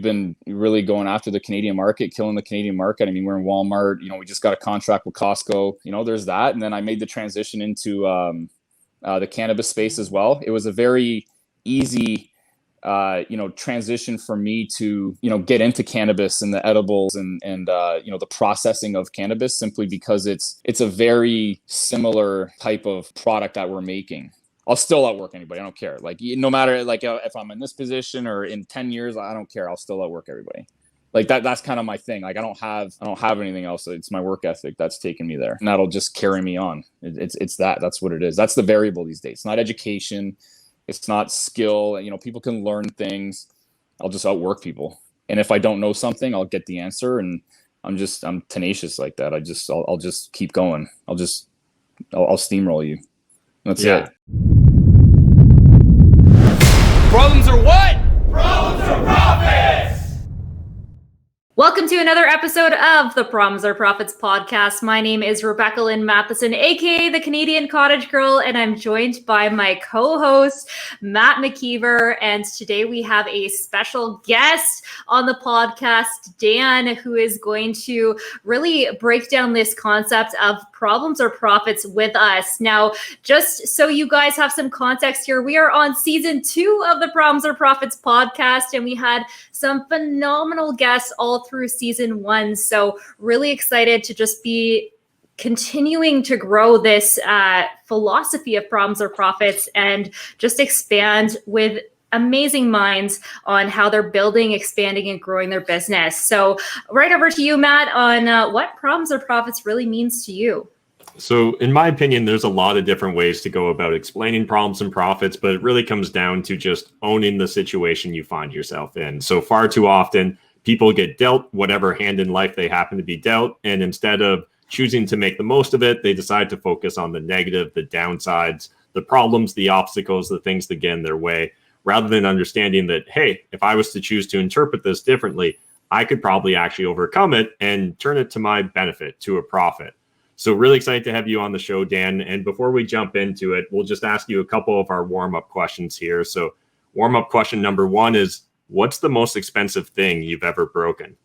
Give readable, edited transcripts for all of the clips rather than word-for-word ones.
been really going after the Canadian market, killing the Canadian market. I mean, we're in Walmart, we just got a contract with Costco, there's that. And then I made the transition into the cannabis space as well. It was a very easy, transition for me to, get into cannabis and the edibles and the processing of cannabis, simply because it's a very similar type of product that we're making. I'll still outwork anybody. I don't care. Like, no matter, like, if I'm in this position or in 10 years, I don't care. I'll still outwork everybody. Like that's kind of my thing. Like I don't have anything else. It's my work ethic that's taken me there, and that'll just carry me on. That's what it is. That's the variable these days. It's not education. It's not skill. People can learn things. I'll just outwork people. And if I don't know something, I'll get the answer. And I'm tenacious like that. I'll just keep going. I'll steamroll you. That's it. Problems are what? Problems are profits! Welcome to another episode of the Problems Are Profits podcast. My name is Rebecca Lynn Matheson, aka the Canadian Cottage Girl, and I'm joined by my co-host, Matt McKeever. And today we have a special guest on the podcast, Dan, who is going to really break down this concept of problems or profits with us. Now, just so you guys have some context here, we are on season 2 of the Problems or Profits podcast, and we had some phenomenal guests all through season 1. So really excited to just be continuing to grow this philosophy of problems or profits and just expand with amazing minds on how they're building, expanding, and growing their business. So right over to you, Matt, on what problems or profits really means to you. So in my opinion, there's a lot of different ways to go about explaining problems and profits, but it really comes down to just owning the situation you find yourself in. So far too often, people get dealt whatever hand in life they happen to be dealt. And instead of choosing to make the most of it, they decide to focus on the negative, the downsides, the problems, the obstacles, the things that get in their way, rather than understanding that, hey, if I was to choose to interpret this differently, I could probably actually overcome it and turn it to my benefit, to a profit. So really excited to have you on the show, Dan. And before we jump into it, we'll just ask you a couple of our warm-up questions here. So warm-up question number 1 is, what's the most expensive thing you've ever broken?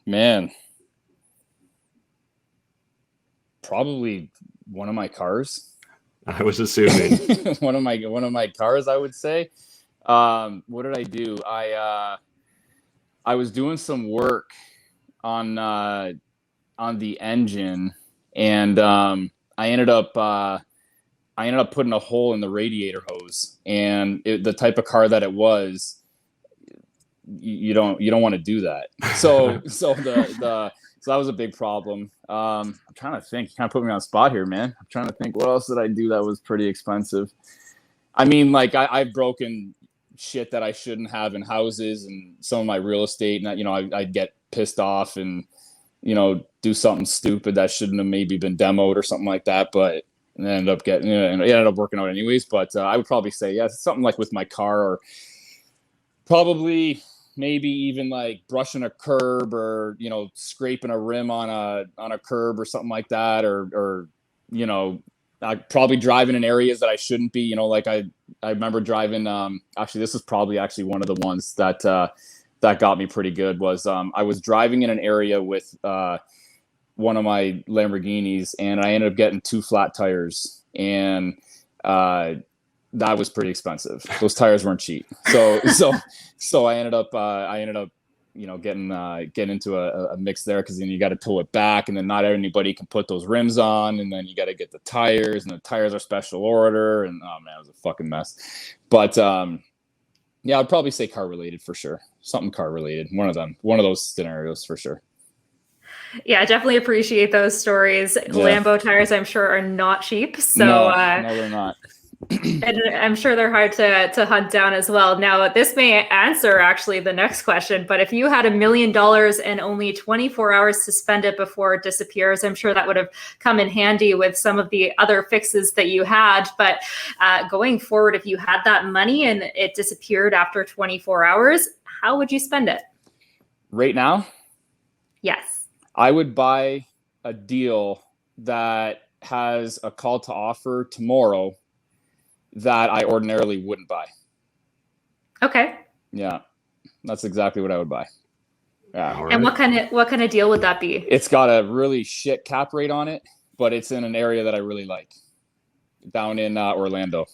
Man, probably one of my cars. I was assuming one of my cars, I would say. What did I do? I was doing some work on the engine, and I ended up putting a hole in the radiator hose, and the type of car that it was, you don't want to do that. So that was a big problem. I'm trying to think. You kind of put me on the spot here, man. I'm trying to think, what else did I do that was pretty expensive? I mean, like I've broken shit that I shouldn't have in houses and some of my real estate, and I'd get pissed off and do something stupid that shouldn't have maybe been demoed or something like that, but it ended up working out anyways. But I would probably say something like with my car, or probably maybe even like brushing a curb, or scraping a rim on a curb or something like that, or probably driving in areas that I shouldn't be. Like I remember driving. Actually, this is probably one of the ones that got me pretty good. Was I was driving in an area with one of my Lamborghinis, and I ended up getting 2 flat tires, and that was pretty expensive. Those tires weren't cheap. So I ended up getting into a mix there, because then you got to tow it back, and then not anybody can put those rims on, and then you got to get the tires, and the tires are special order, and oh man, it was a fucking mess. But I'd probably say car related for sure. Something car related. One of those scenarios for sure. Yeah, I definitely appreciate those stories. Yeah. Lambo tires, I'm sure, are not cheap. So no, they're not. And I'm sure they're hard to hunt down as well. Now, this may answer actually the next question, but if you had $1 million and only 24 hours to spend it before it disappears, I'm sure that would have come in handy with some of the other fixes that you had. But going forward, if you had that money and it disappeared after 24 hours, how would you spend it? Right now? Yes. I would buy a deal that has a call to offer tomorrow that I ordinarily wouldn't buy. Okay. Yeah, that's exactly what I would buy. Yeah. And what kind of deal would that be? It's got a really shit cap rate on it, but it's in an area that I really like, down in Orlando.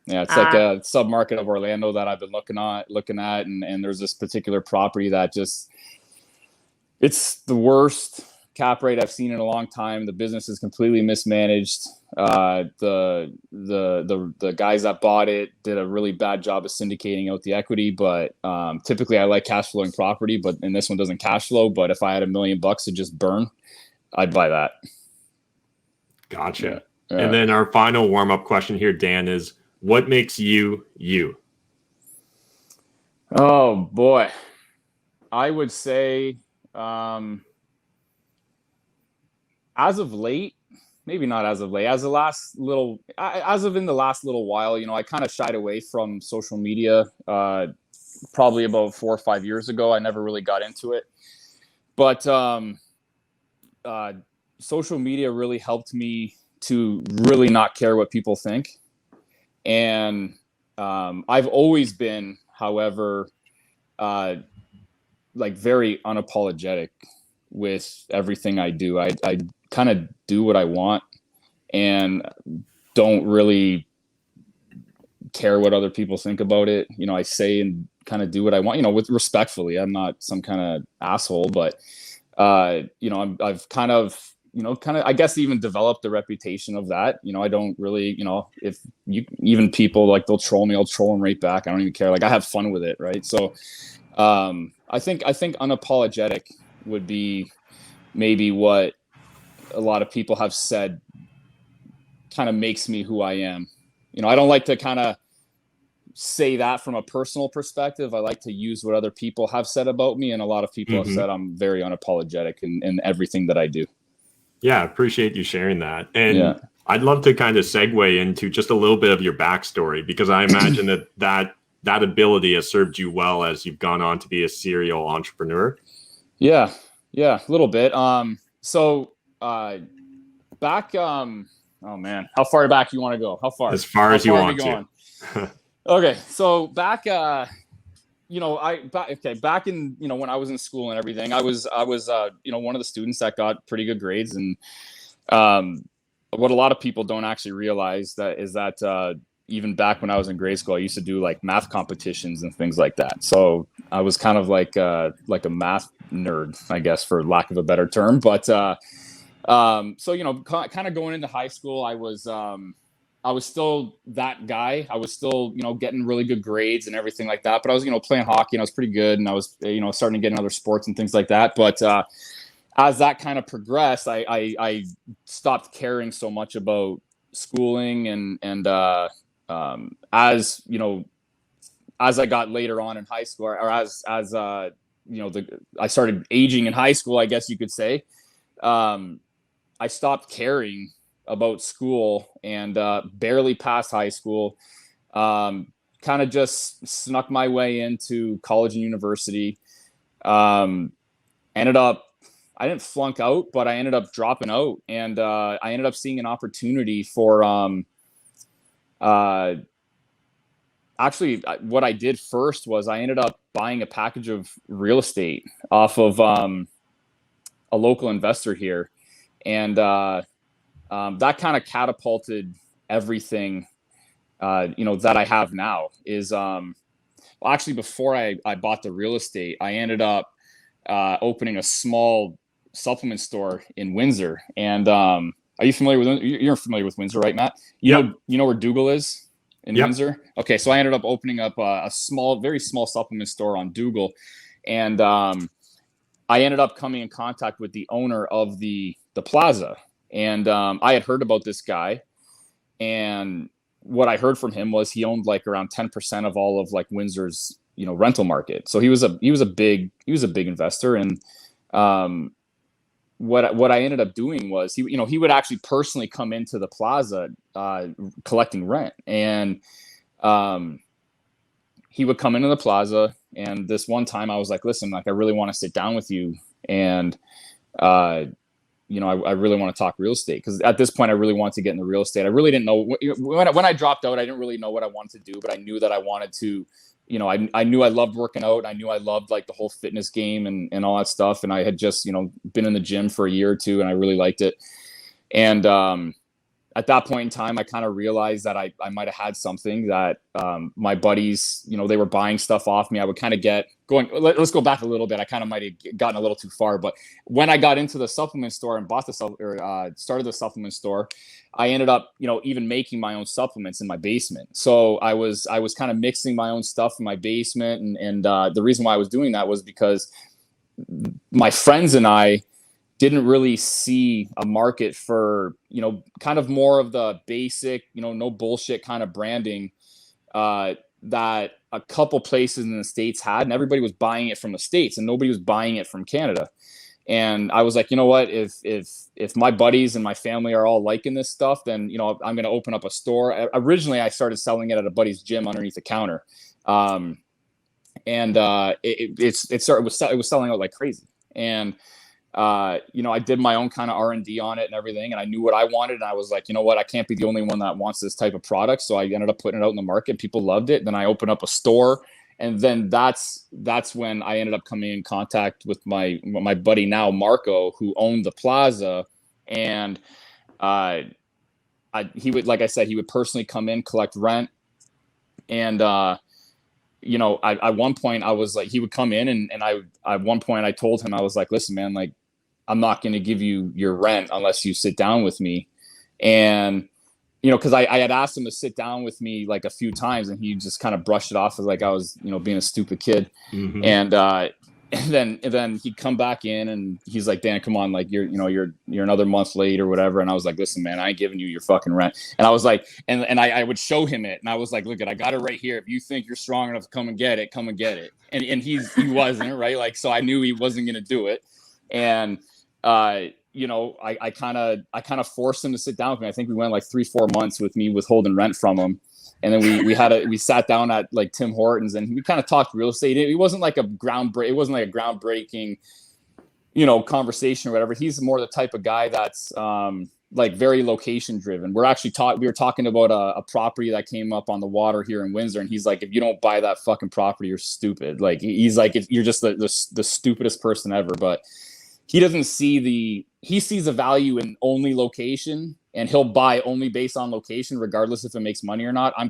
Yeah, it's like a sub-market of Orlando that I've been looking at, and there's this particular property that just, it's the worst cap rate I've seen in a long time. The business is completely mismanaged. The guys that bought it did a really bad job of syndicating out the equity, but typically I like cash flowing property, but and this one doesn't cash flow. But if I had $1 million to just burn, I'd buy that. Gotcha. Yeah. And then our final warm-up question here, Dan, is what makes you you? Oh boy, I would say as of late, maybe not as of late, as of in the last little while, I kind of shied away from social media probably about 4 or 5 years ago. I never really got into it, but social media really helped me to really not care what people think. And I've always been, however, like very unapologetic with everything I do. I kind of do what I want and don't really care what other people think about it. I say and kind of do what I want, with respectfully. I'm not some kind of asshole, but I've kind of, I guess even developed the reputation of that. I don't really, if even people like they'll troll me, I'll troll them right back. I don't even care. Like I have fun with it. Right. So I think unapologetic would be maybe what a lot of people have said kind of makes me who I am. I don't like to kind of say that from a personal perspective. I like to use what other people have said about me. And a lot of people have said I'm very unapologetic in everything that I do. Yeah, I appreciate you sharing that. And I'd love to kind of segue into just a little bit of your backstory, because I imagine that ability has served you well as you've gone on to be a serial entrepreneur. Yeah, a little bit. So back, oh man, how far back you want to go? How far? As far as you want to. Okay, so back, back in, when I was in school and everything, I was one of the students that got pretty good grades. And what a lot of people don't actually realize is that even back when I was in grade school, I used to do like math competitions and things like that. So I was kind of like a math nerd, I guess, for lack of a better term. But so, kind of going into high school, I was still that guy. I was still, getting really good grades and everything like that. But I was, playing hockey and I was pretty good. And I was, starting to get in other sports and things like that. But as that kind of progressed, I stopped caring so much about schooling. And as I got later on in high school, or as I started aging in high school, I guess you could say, I stopped caring about school and barely passed high school. Kind of just snuck my way into college and university. I didn't flunk out, but I ended up dropping out, and I ended up seeing an opportunity for actually what I did first was I ended up buying a package of real estate off of a local investor here. And that kind of catapulted everything, that I have now is, actually before I bought the real estate, I ended up opening a small supplement store in Windsor. And are you familiar with, you're familiar with Windsor, right, Matt? You know where Dougal is in Windsor? Okay. So I ended up opening up a very small supplement store on Dougal. And I ended up coming in contact with the owner of the plaza. And I had heard about this guy, and what I heard from him was he owned like around 10% of all of like Windsor's, rental market. So he was a big investor. And what I ended up doing was he would actually personally come into the plaza collecting rent. And he would come into the plaza. And this one time I was like, listen, like I really want to sit down with you. And I really want to talk real estate, because at this point I really wanted to get into real estate. I really didn't know when I dropped out, I didn't really know what I wanted to do, but I knew that I wanted to I knew I loved working out. I knew I loved like the whole fitness game and all that stuff. And I had just, been in the gym for a year or two, and I really liked it. And at that point in time, I kind of realized that I might have had something that my buddies, they were buying stuff off me. I would kind of get going. Let's go back a little bit. I kind of might have gotten a little too far, but when I got into the supplement store and started the supplement store, I ended up, even making my own supplements in my basement. So I was kind of mixing my own stuff in my basement. And the reason why I was doing that was because my friends and I didn't really see a market for, kind of more of the basic, no bullshit kind of branding that a couple places in the States had, and everybody was buying it from the States and nobody was buying it from Canada. And I was like, you know what, if my buddies and my family are all liking this stuff, then, I'm going to open up a store. Originally, I started selling it at a buddy's gym underneath the counter. It was selling out like crazy. And I did my own kind of R&D on it and everything, and I knew what I wanted. And I was like, you know what, I can't be the only one that wants this type of product. So I ended up putting it out in the market. People loved it. Then I opened up a store, and then that's when I ended up coming in contact with my buddy now, Marco, who owned the plaza. And he would, like I said, he would personally come in, collect rent. And at one point I was like, he would come in and at one point I told him, I was like, listen, man, like, I'm not going to give you your rent unless you sit down with me. And, cause I had asked him to sit down with me like a few times, and he just kind of brushed it off as like I was, being a stupid kid. Mm-hmm. And then he'd come back in and he's like, Dan, come on, like you're another month late or whatever. And I was like, listen, man, I ain't giving you your fucking rent. And I was like, and I would show him it. And I was like, look, I got it right here. If you think you're strong enough to come and get it, come and get it. And he wasn't, right. Like, so I knew he wasn't going to do it. And, I kind of forced him to sit down with me. I think we went like 3-4 months with me withholding rent from him. And then we sat down at like Tim Hortons, and we kind of talked real estate. It wasn't like a groundbreaking, conversation or whatever. He's more the type of guy that's like very location driven. We were talking about a property that came up on the water here in Windsor, and he's like, if you don't buy that fucking property, you're stupid. Like, he's like, you're just the stupidest person ever. But he doesn't see he sees a value in only location, and he'll buy only based on location, regardless if it makes money or not. I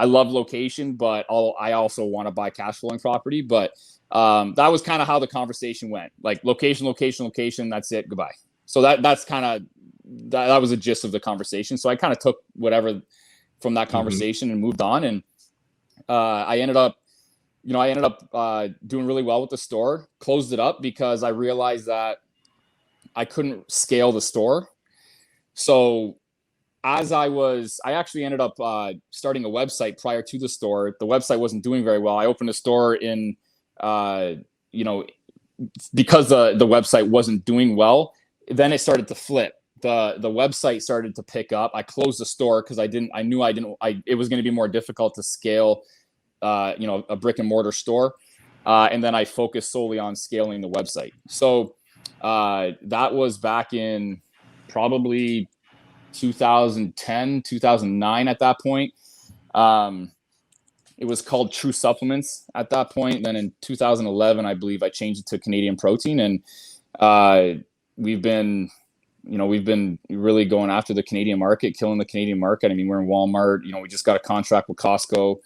love location, but I also want to buy cash flowing property. But that was kind of how the conversation went. Like, location. That's it. Goodbye. So that's kind of, that was the gist of the conversation. So I kind of took whatever from that conversation and moved on. And I ended up doing really well with the store, closed it up because I realized that I couldn't scale the store. So I actually ended up starting a website prior to the store. The website wasn't doing very well. I opened a store in, because the website wasn't doing well. Then it started to flip. The website started to pick up. I closed the store because it was going to be more difficult to scale a brick and mortar store. And then I focused solely on scaling the website. So that was back in probably 2010, 2009 at that point. It was called True Supplements at that point. Then in 2011, I believe I changed it to Canadian Protein. And we've been really going after the Canadian market, killing the Canadian market. I mean, we're in Walmart. We just got a contract with Costco.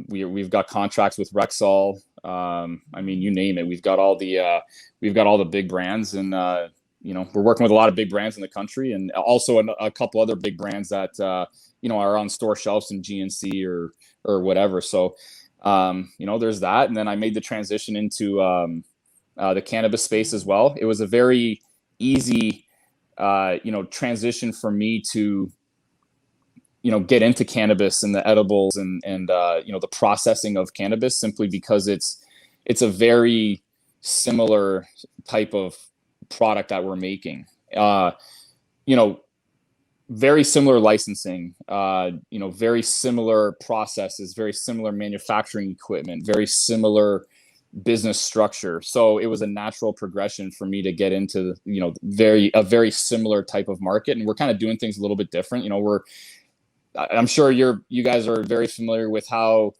We've got contracts with Rexall. I mean, you name it. We've got all the big brands, and we're working with a lot of big brands in the country, and also a couple other big brands that are on store shelves in GNC or whatever. So there's that. And then I made the transition into the cannabis space as well. It was a very easy transition for me to get into cannabis and the edibles and the processing of cannabis, simply because it's a very similar type of product that we're making. Very similar licensing, very similar processes, very similar manufacturing equipment, very similar business structure. So it was a natural progression for me to get into a very similar type of market, and we're kind of doing things a little bit different. I'm sure you guys are very familiar with how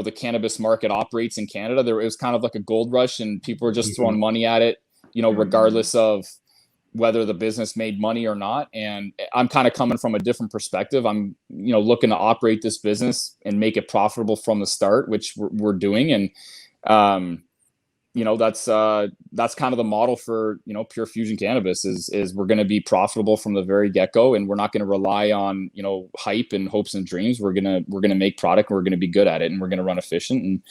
the cannabis market operates in Canada. It was kind of like a gold rush, and people were just throwing money at it, regardless of whether the business made money or not. And I'm kind of coming from a different perspective. I'm, looking to operate this business and make it profitable from the start, which we're doing. And, that's kind of the model for, Pure Fusion Cannabis is we're going to be profitable from the very get-go, and we're not going to rely on, hype and hopes and dreams. We're going to make product, and we're going to be good at it, and we're going to run efficient.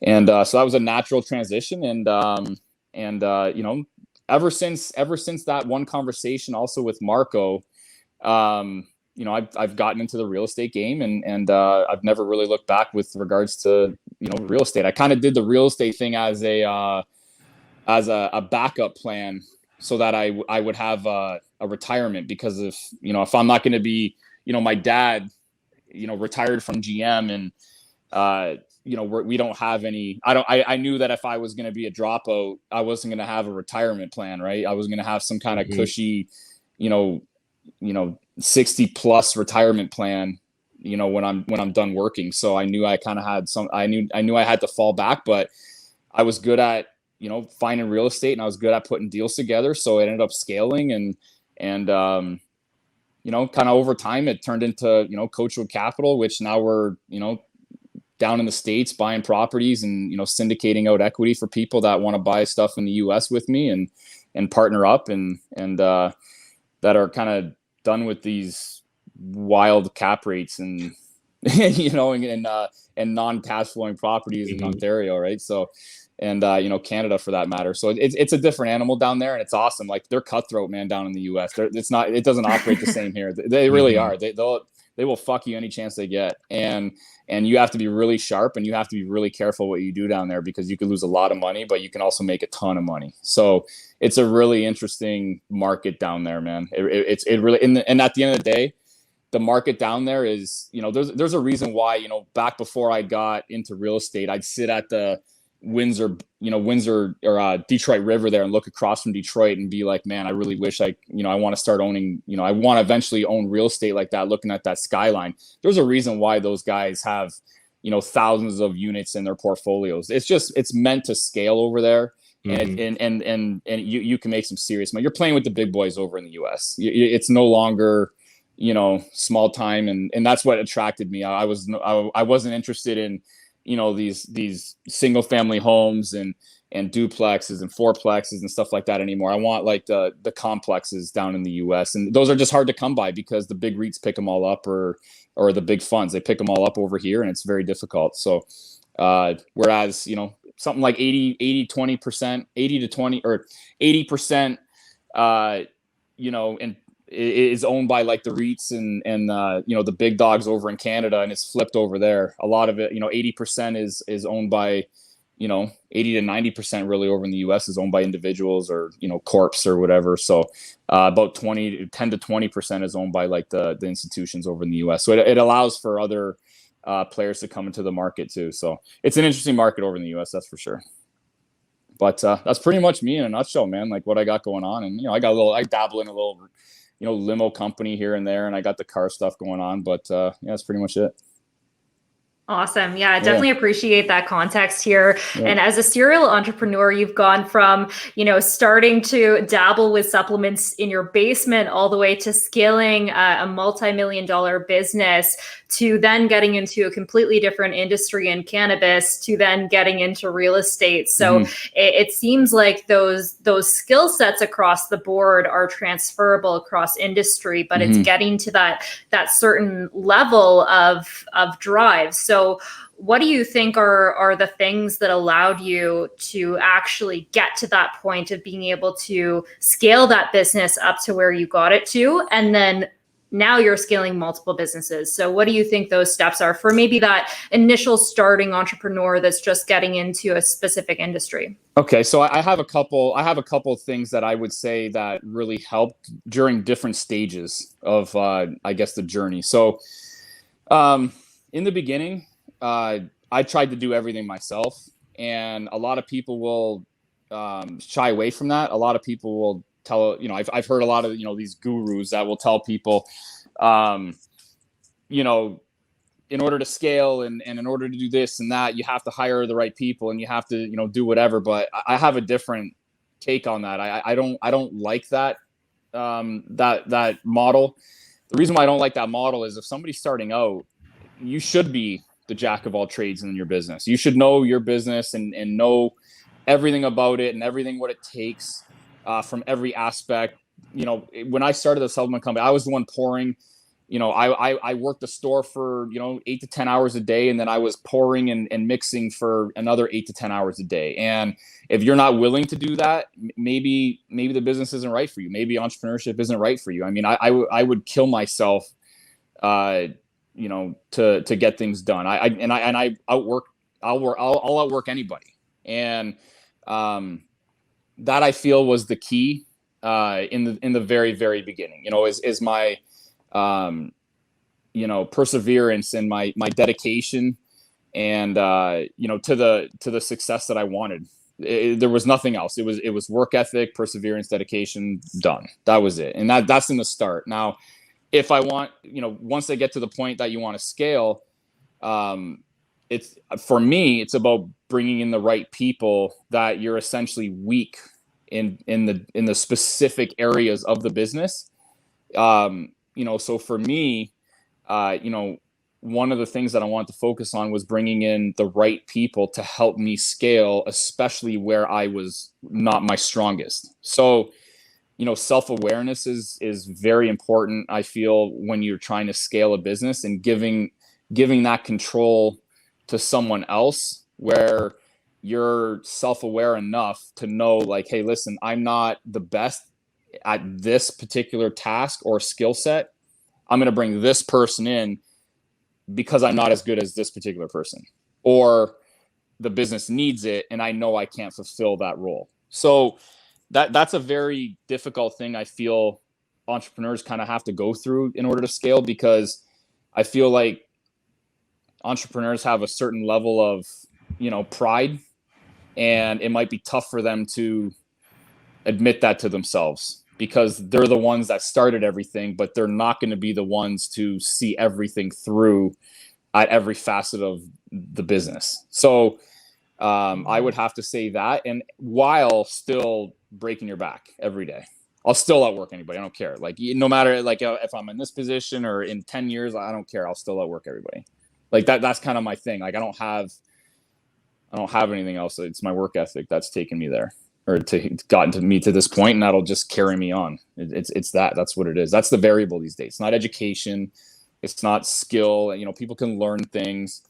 And so that was a natural transition. And ever since that one conversation also with Marco, I've gotten into the real estate game, and I've never really looked back with regards to, real estate. I kind of did the real estate thing as a backup plan so that I would have a retirement, because if I'm not going to be, my dad, retired from GM, and, we don't have any, I knew that if I was going to be a dropout, I wasn't going to have a retirement plan, right? I was going to have some kind of cushy, 60 plus retirement plan, when I'm done working. So I knew I kind of had I knew I had to fall back, but I was good at, finding real estate, and I was good at putting deals together. So it ended up scaling, and kind of over time it turned into, Coachwood Capital, which now we're, down in the States buying properties and, syndicating out equity for people that want to buy stuff in the US with me and partner up and that are kind of done with these wild cap rates and, and non-cash flowing properties in Ontario. Right. So, and, Canada for that matter. So it's a different animal down there, and it's awesome. Like, they're cutthroat, man, down in the US. It doesn't operate the same here. They really are. They will fuck you any chance they get. And you have to be really sharp, and you have to be really careful what you do down there, because you could lose a lot of money, but you can also make a ton of money. So it's a really interesting market down there, man. It really, and at the end of the day, the market down there is, there's a reason why, back before I got into real estate, I'd sit at the Windsor or Detroit River there and look across from Detroit and be like, man, I really wish I want to start owning, I want to eventually own real estate like that, looking at that skyline. There's a reason why those guys have, thousands of units in their portfolios. It's meant to scale over there. And you can make some serious money. You're playing with the big boys over in the US. It's no longer, small time. And that's what attracted me. I wasn't interested in, these single family homes and duplexes and fourplexes and stuff like that anymore. I want like the complexes down in the US, and those are just hard to come by because the big REITs pick them all up, or the big funds, they pick them all up over here, and it's very difficult. So whereas, something like 20%, 80 to 20 or 80%, and is owned by like the REITs and the big dogs over in Canada, and it's flipped over there. A lot of it, 80% is owned by, 80 to 90% really over in the US is owned by individuals or, corps or whatever. So about 10 to 20% is owned by like the institutions over in the US. So it allows for other players to come into the market too. So it's an interesting market over in the US, that's for sure. But that's pretty much me in a nutshell, man. Like what I got going on. And, I dabble in a little, limo company here and there, and I got the car stuff going on, but yeah, that's pretty much it. Awesome. Yeah, I definitely appreciate that context here. Yeah. And as a serial entrepreneur, you've gone from, starting to dabble with supplements in your basement all the way to scaling a multi-million-dollar business, to then getting into a completely different industry in cannabis, to then getting into real estate. So it seems like those skill sets across the board are transferable across industry, but it's getting to that certain level of drive. So what do you think are the things that allowed you to actually get to that point of being able to scale that business up to where you got it to? And then now you're scaling multiple businesses. So what do you think those steps are for maybe that initial starting entrepreneur that's just getting into a specific industry? Okay. So I have a couple of things that I would say that really helped during different stages of, I guess, the journey. So in the beginning, I tried to do everything myself, and a lot of people will shy away from that. A lot of people will tell, I've heard a lot of, these gurus that will tell people, in order to scale and in order to do this and that, you have to hire the right people and you have to, do whatever. But I have a different take on that. I don't like that, that model. The reason why I don't like that model is if somebody's starting out, you should be the jack of all trades in your business. You should know your business and know everything about it and everything what it takes from every aspect. When I started the supplement company, I was the one pouring. I worked the store for 8 to 10 hours a day, and then I was pouring and mixing for another 8 to 10 hours a day. And if you're not willing to do that, maybe the business isn't right for you. Maybe entrepreneurship isn't right for you. I mean, I would kill myself, to get things done. I'll outwork anybody. And that I feel was the key in the very, very beginning. Is my perseverance and my dedication and to the success that I wanted. There was nothing else. It was work ethic, perseverance, dedication, done. That was it. And that's in the start. Now, if I want, once I get to the point that you want to scale, it's for me, it's about bringing in the right people that you're essentially weak in the specific areas of the business. So for me, one of the things that I wanted to focus on was bringing in the right people to help me scale, especially where I was not my strongest. So, self-awareness is very important, I feel, when you're trying to scale a business, and giving that control to someone else where you're self-aware enough to know, like, hey, listen, I'm not the best at this particular task or skill set. I'm going to bring this person in because I'm not as good as this particular person, or the business needs it and I know I can't fulfill that role. So that's a very difficult thing I feel entrepreneurs kind of have to go through in order to scale, because I feel like entrepreneurs have a certain level of, pride, and it might be tough for them to admit that to themselves, because they're the ones that started everything, but they're not going to be the ones to see everything through at every facet of the business. So I would have to say that, and while still breaking your back every day. I'll still outwork anybody. I don't care. Like, no matter, like, if I'm in this position or in 10 years, I don't care. I'll still outwork everybody. Like that's kind of my thing. Like, I don't have anything else. It's my work ethic that's taken me there, or gotten to me to this point, and that'll just carry me on. That's what it is. That's the variable these days. It's not education. It's not skill. People can learn things.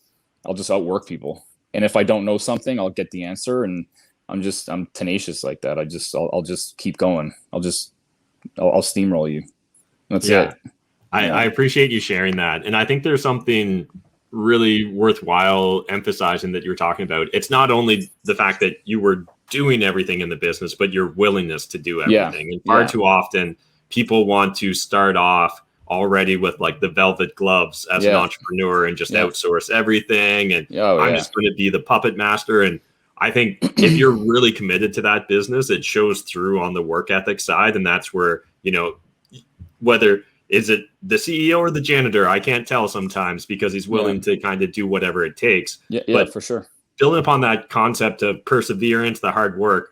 I'll just outwork people. And if I don't know something, I'll get the answer, and I'm tenacious like that. I'll just keep going. I'll steamroll you. That's it. I appreciate you sharing that. And I think there's something really worthwhile emphasizing that you're talking about. It's not only the fact that you were doing everything in the business, but your willingness to do everything. And far too often people want to start off already with like the velvet gloves as an entrepreneur and just outsource everything. And I'm just going to be the puppet master. And I think if you're really committed to that business, it shows through on the work ethic side. And that's where, whether is it the CEO or the janitor, I can't tell sometimes, because he's willing to kind of do whatever it takes. But for sure. Building upon that concept of perseverance, the hard work,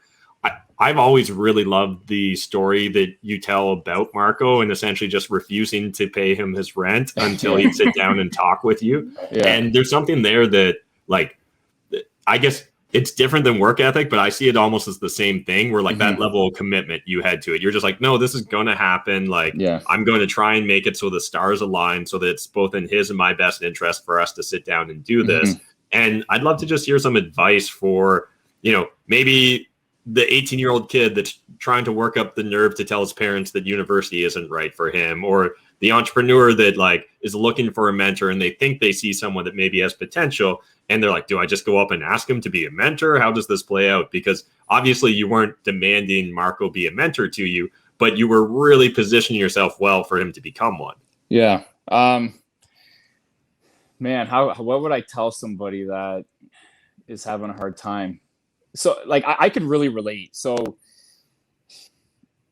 I've always really loved the story that you tell about Marco, and essentially just refusing to pay him his rent until he'd sit down and talk with you. And there's something there that, like, I guess it's different than work ethic, but I see it almost as the same thing, where like that level of commitment you had to it. You're just like, no, this is going to happen. Like, I'm going to try and make it so the stars align, so that it's both in his and my best interest for us to sit down and do this. And I'd love to just hear some advice for, maybe the 18-year-old kid that's trying to work up the nerve to tell his parents that university isn't right for him, or the entrepreneur that like is looking for a mentor and they think they see someone that maybe has potential, and they're like, do I just go up and ask him to be a mentor? How does this play out? Because obviously you weren't demanding Marco be a mentor to you, but you were really positioning yourself well for him to become one. Yeah. Man, what would I tell somebody that is having a hard time? So like, I could really relate. So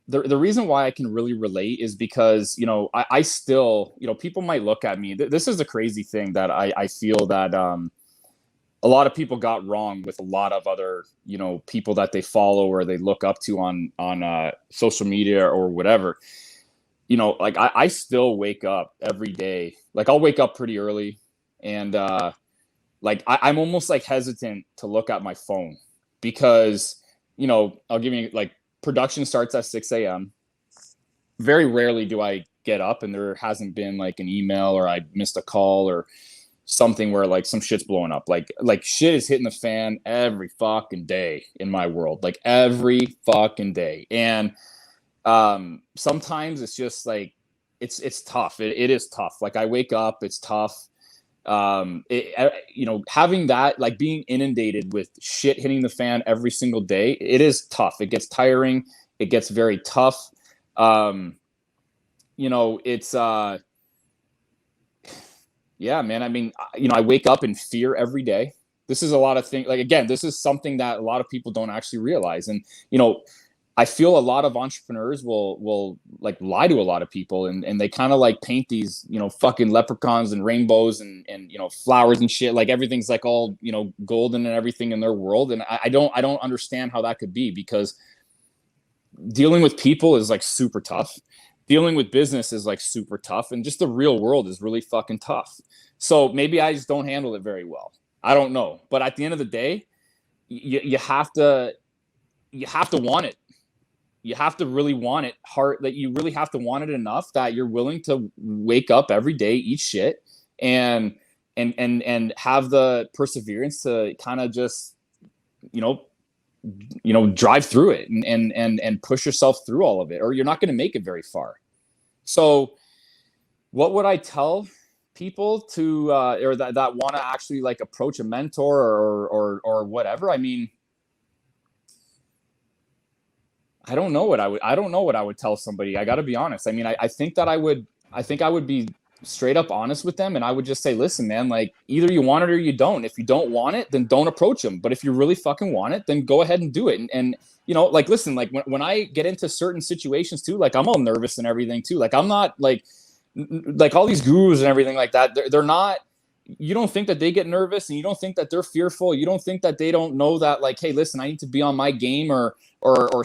the reason why I can really relate is because, you know, I still, you know, people might look at me. This is the crazy thing that I feel that a lot of people got wrong with a lot of other, you know, people that they follow or they look up to on social media or whatever. You know, like I still wake up every day. Like I'll wake up pretty early, and like I'm almost like hesitant to look at my phone because, you know, I'll give you like, production starts at 6 a.m. Very rarely do I get up and there hasn't been like an email or I missed a call or something where like some shit's blowing up. Like shit is hitting the fan every fucking day in my world, like every fucking day. And sometimes it's just like, it's tough. It is tough. Like I wake up, it's tough. You know, having that, like being inundated with shit hitting the fan every single day, it is tough. It gets tiring. It gets very tough. You know, it's, yeah, man. I mean, you know, I wake up in fear every day. This is a lot of things. Like, again, this is something that a lot of people don't actually realize. And, you know, I feel a lot of entrepreneurs will like lie to a lot of people and they kind of like paint these, you know, fucking leprechauns and rainbows and, you know, flowers and shit. Like everything's like all, you know, golden and everything in their world. And I don't understand how that could be, because dealing with people is like super tough. Dealing with business is like super tough. And just the real world is really fucking tough. So maybe I just don't handle it very well. I don't know. But at the end of the day, you have to want it. You have to really want it hard, that you really have to want it enough that you're willing to wake up every day, eat shit, and have the perseverance to kind of just, you know, drive through it and push yourself through all of it, or you're not going to make it very far. So what would I tell people to, or that want to actually like approach a mentor or whatever? I mean, I don't know what I would tell somebody. I got to be honest. I mean, I think I would be straight up honest with them. And I would just say, listen, man, like either you want it or you don't. If you don't want it, then don't approach them. But if you really fucking want it, then go ahead and do it. And you know, like, listen, like when I get into certain situations too, like I'm all nervous and everything too. Like I'm not like all these gurus and everything like that. They're not, you don't think that they get nervous and you don't think that they're fearful. You don't think that they don't know that, like, hey, listen, I need to be on my game, or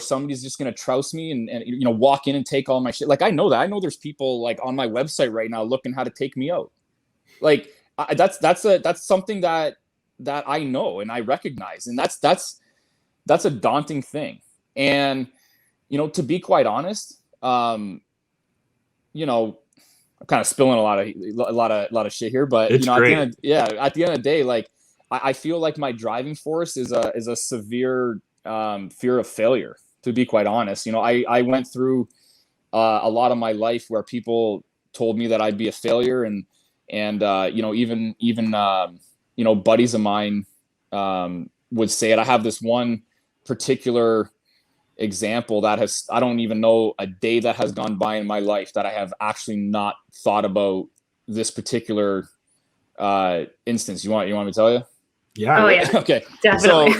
somebody's just going to trouse me and, you know, walk in and take all my shit. Like, I know that. I know there's people like on my website right now looking how to take me out. Like that's something that I know and I recognize. And that's a daunting thing. And, you know, to be quite honest, you know, I'm kind of spilling a lot of shit here, but it's, you know, great. at the end of the day, like I feel like my driving force is a severe fear of failure, to be quite honest. You know, I went through a lot of my life where people told me that I'd be a failure, and you know, even you know, buddies of mine would say it. I have this one particular example that I don't even know a day that has gone by in my life that I have actually not thought about this particular instance. You want me to tell you? Yeah. Oh yeah. Okay. Definitely.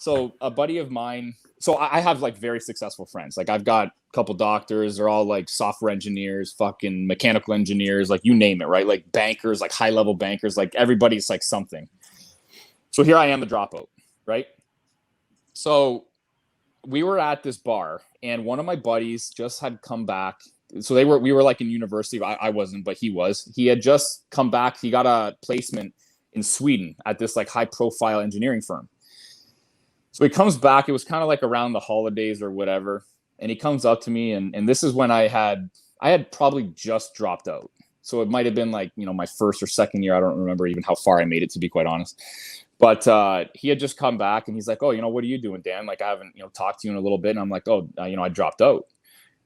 So a buddy of mine, so I have like very successful friends. Like I've got a couple doctors, they're all like software engineers, fucking mechanical engineers, like you name it, right? Like bankers, like high level bankers, like everybody's like something. So here I am, a dropout, right? So we were at this bar and one of my buddies just had come back. So we were like in university. I wasn't, but he had just come back. He got a placement in Sweden at this like high profile engineering firm. So he comes back. It was kind of like around the holidays or whatever. And he comes up to me, and this is when I had probably just dropped out. So it might've been like, you know, my first or second year. I don't remember even how far I made it, to be quite honest. But he had just come back and he's like, oh, you know, what are you doing, Dan? Like, I haven't, you know, talked to you in a little bit. And I'm like, oh, you know, I dropped out.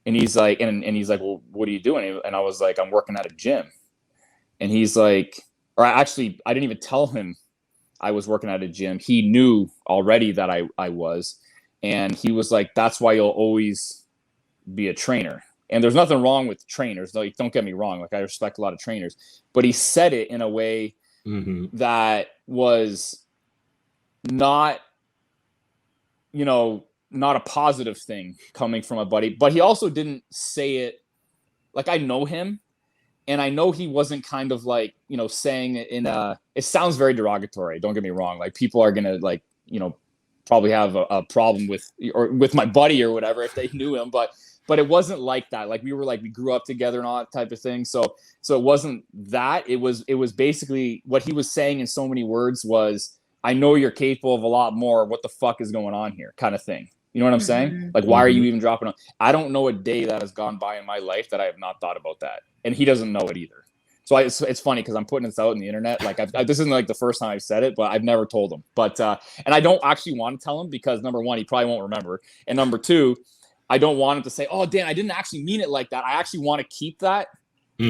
And he's like, and he's like, well, what are you doing? And I was like, I'm working at a gym. And he's like, or I didn't even tell him I was working at a gym. He knew already that I was. And he was like, that's why you'll always be a trainer. And there's nothing wrong with trainers. Like, don't get me wrong. Like, I respect a lot of trainers. But he said it in a way that was not, you know, not a positive thing coming from a buddy, but he also didn't say it. Like, I know him, and I know he wasn't kind of like, you know, saying it in a, it sounds very derogatory. Don't get me wrong. Like, people are going to, like, you know, probably have a problem with my buddy or whatever if they knew him, but it wasn't like that. Like, we grew up together and all that type of thing. So it wasn't that. It was basically what he was saying in so many words was, I know you're capable of a lot more. What the fuck is going on here? Kind of thing. You know what I'm saying? Like, why are you even dropping on? I don't know a day that has gone by in my life that I have not thought about that. And he doesn't know it either. So it's funny because I'm putting this out on the internet. Like, this isn't like the first time I've said it, but I've never told him. But and I don't actually want to tell him because, number one, he probably won't remember. And number two, I don't want him to say, oh, Dan, I didn't actually mean it like that. I actually want to keep that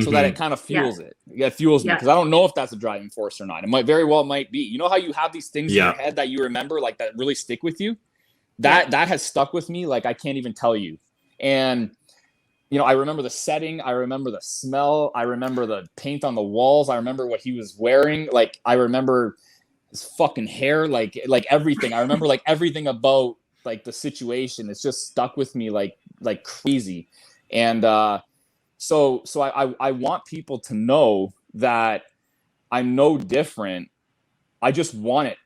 so that it kind of fuels it. Yeah, it fuels me because I don't know if that's a driving force or not. It might very well might be. You know how you have these things in your head that you remember, like, that really stick with you? That has stuck with me. Like, I can't even tell you. And, you know, I remember the setting. I remember the smell. I remember the paint on the walls. I remember what he was wearing. Like, I remember his fucking hair, like everything. I remember like everything about like the situation. It's just stuck with me like crazy. And so I want people to know that I'm no different. I just want it.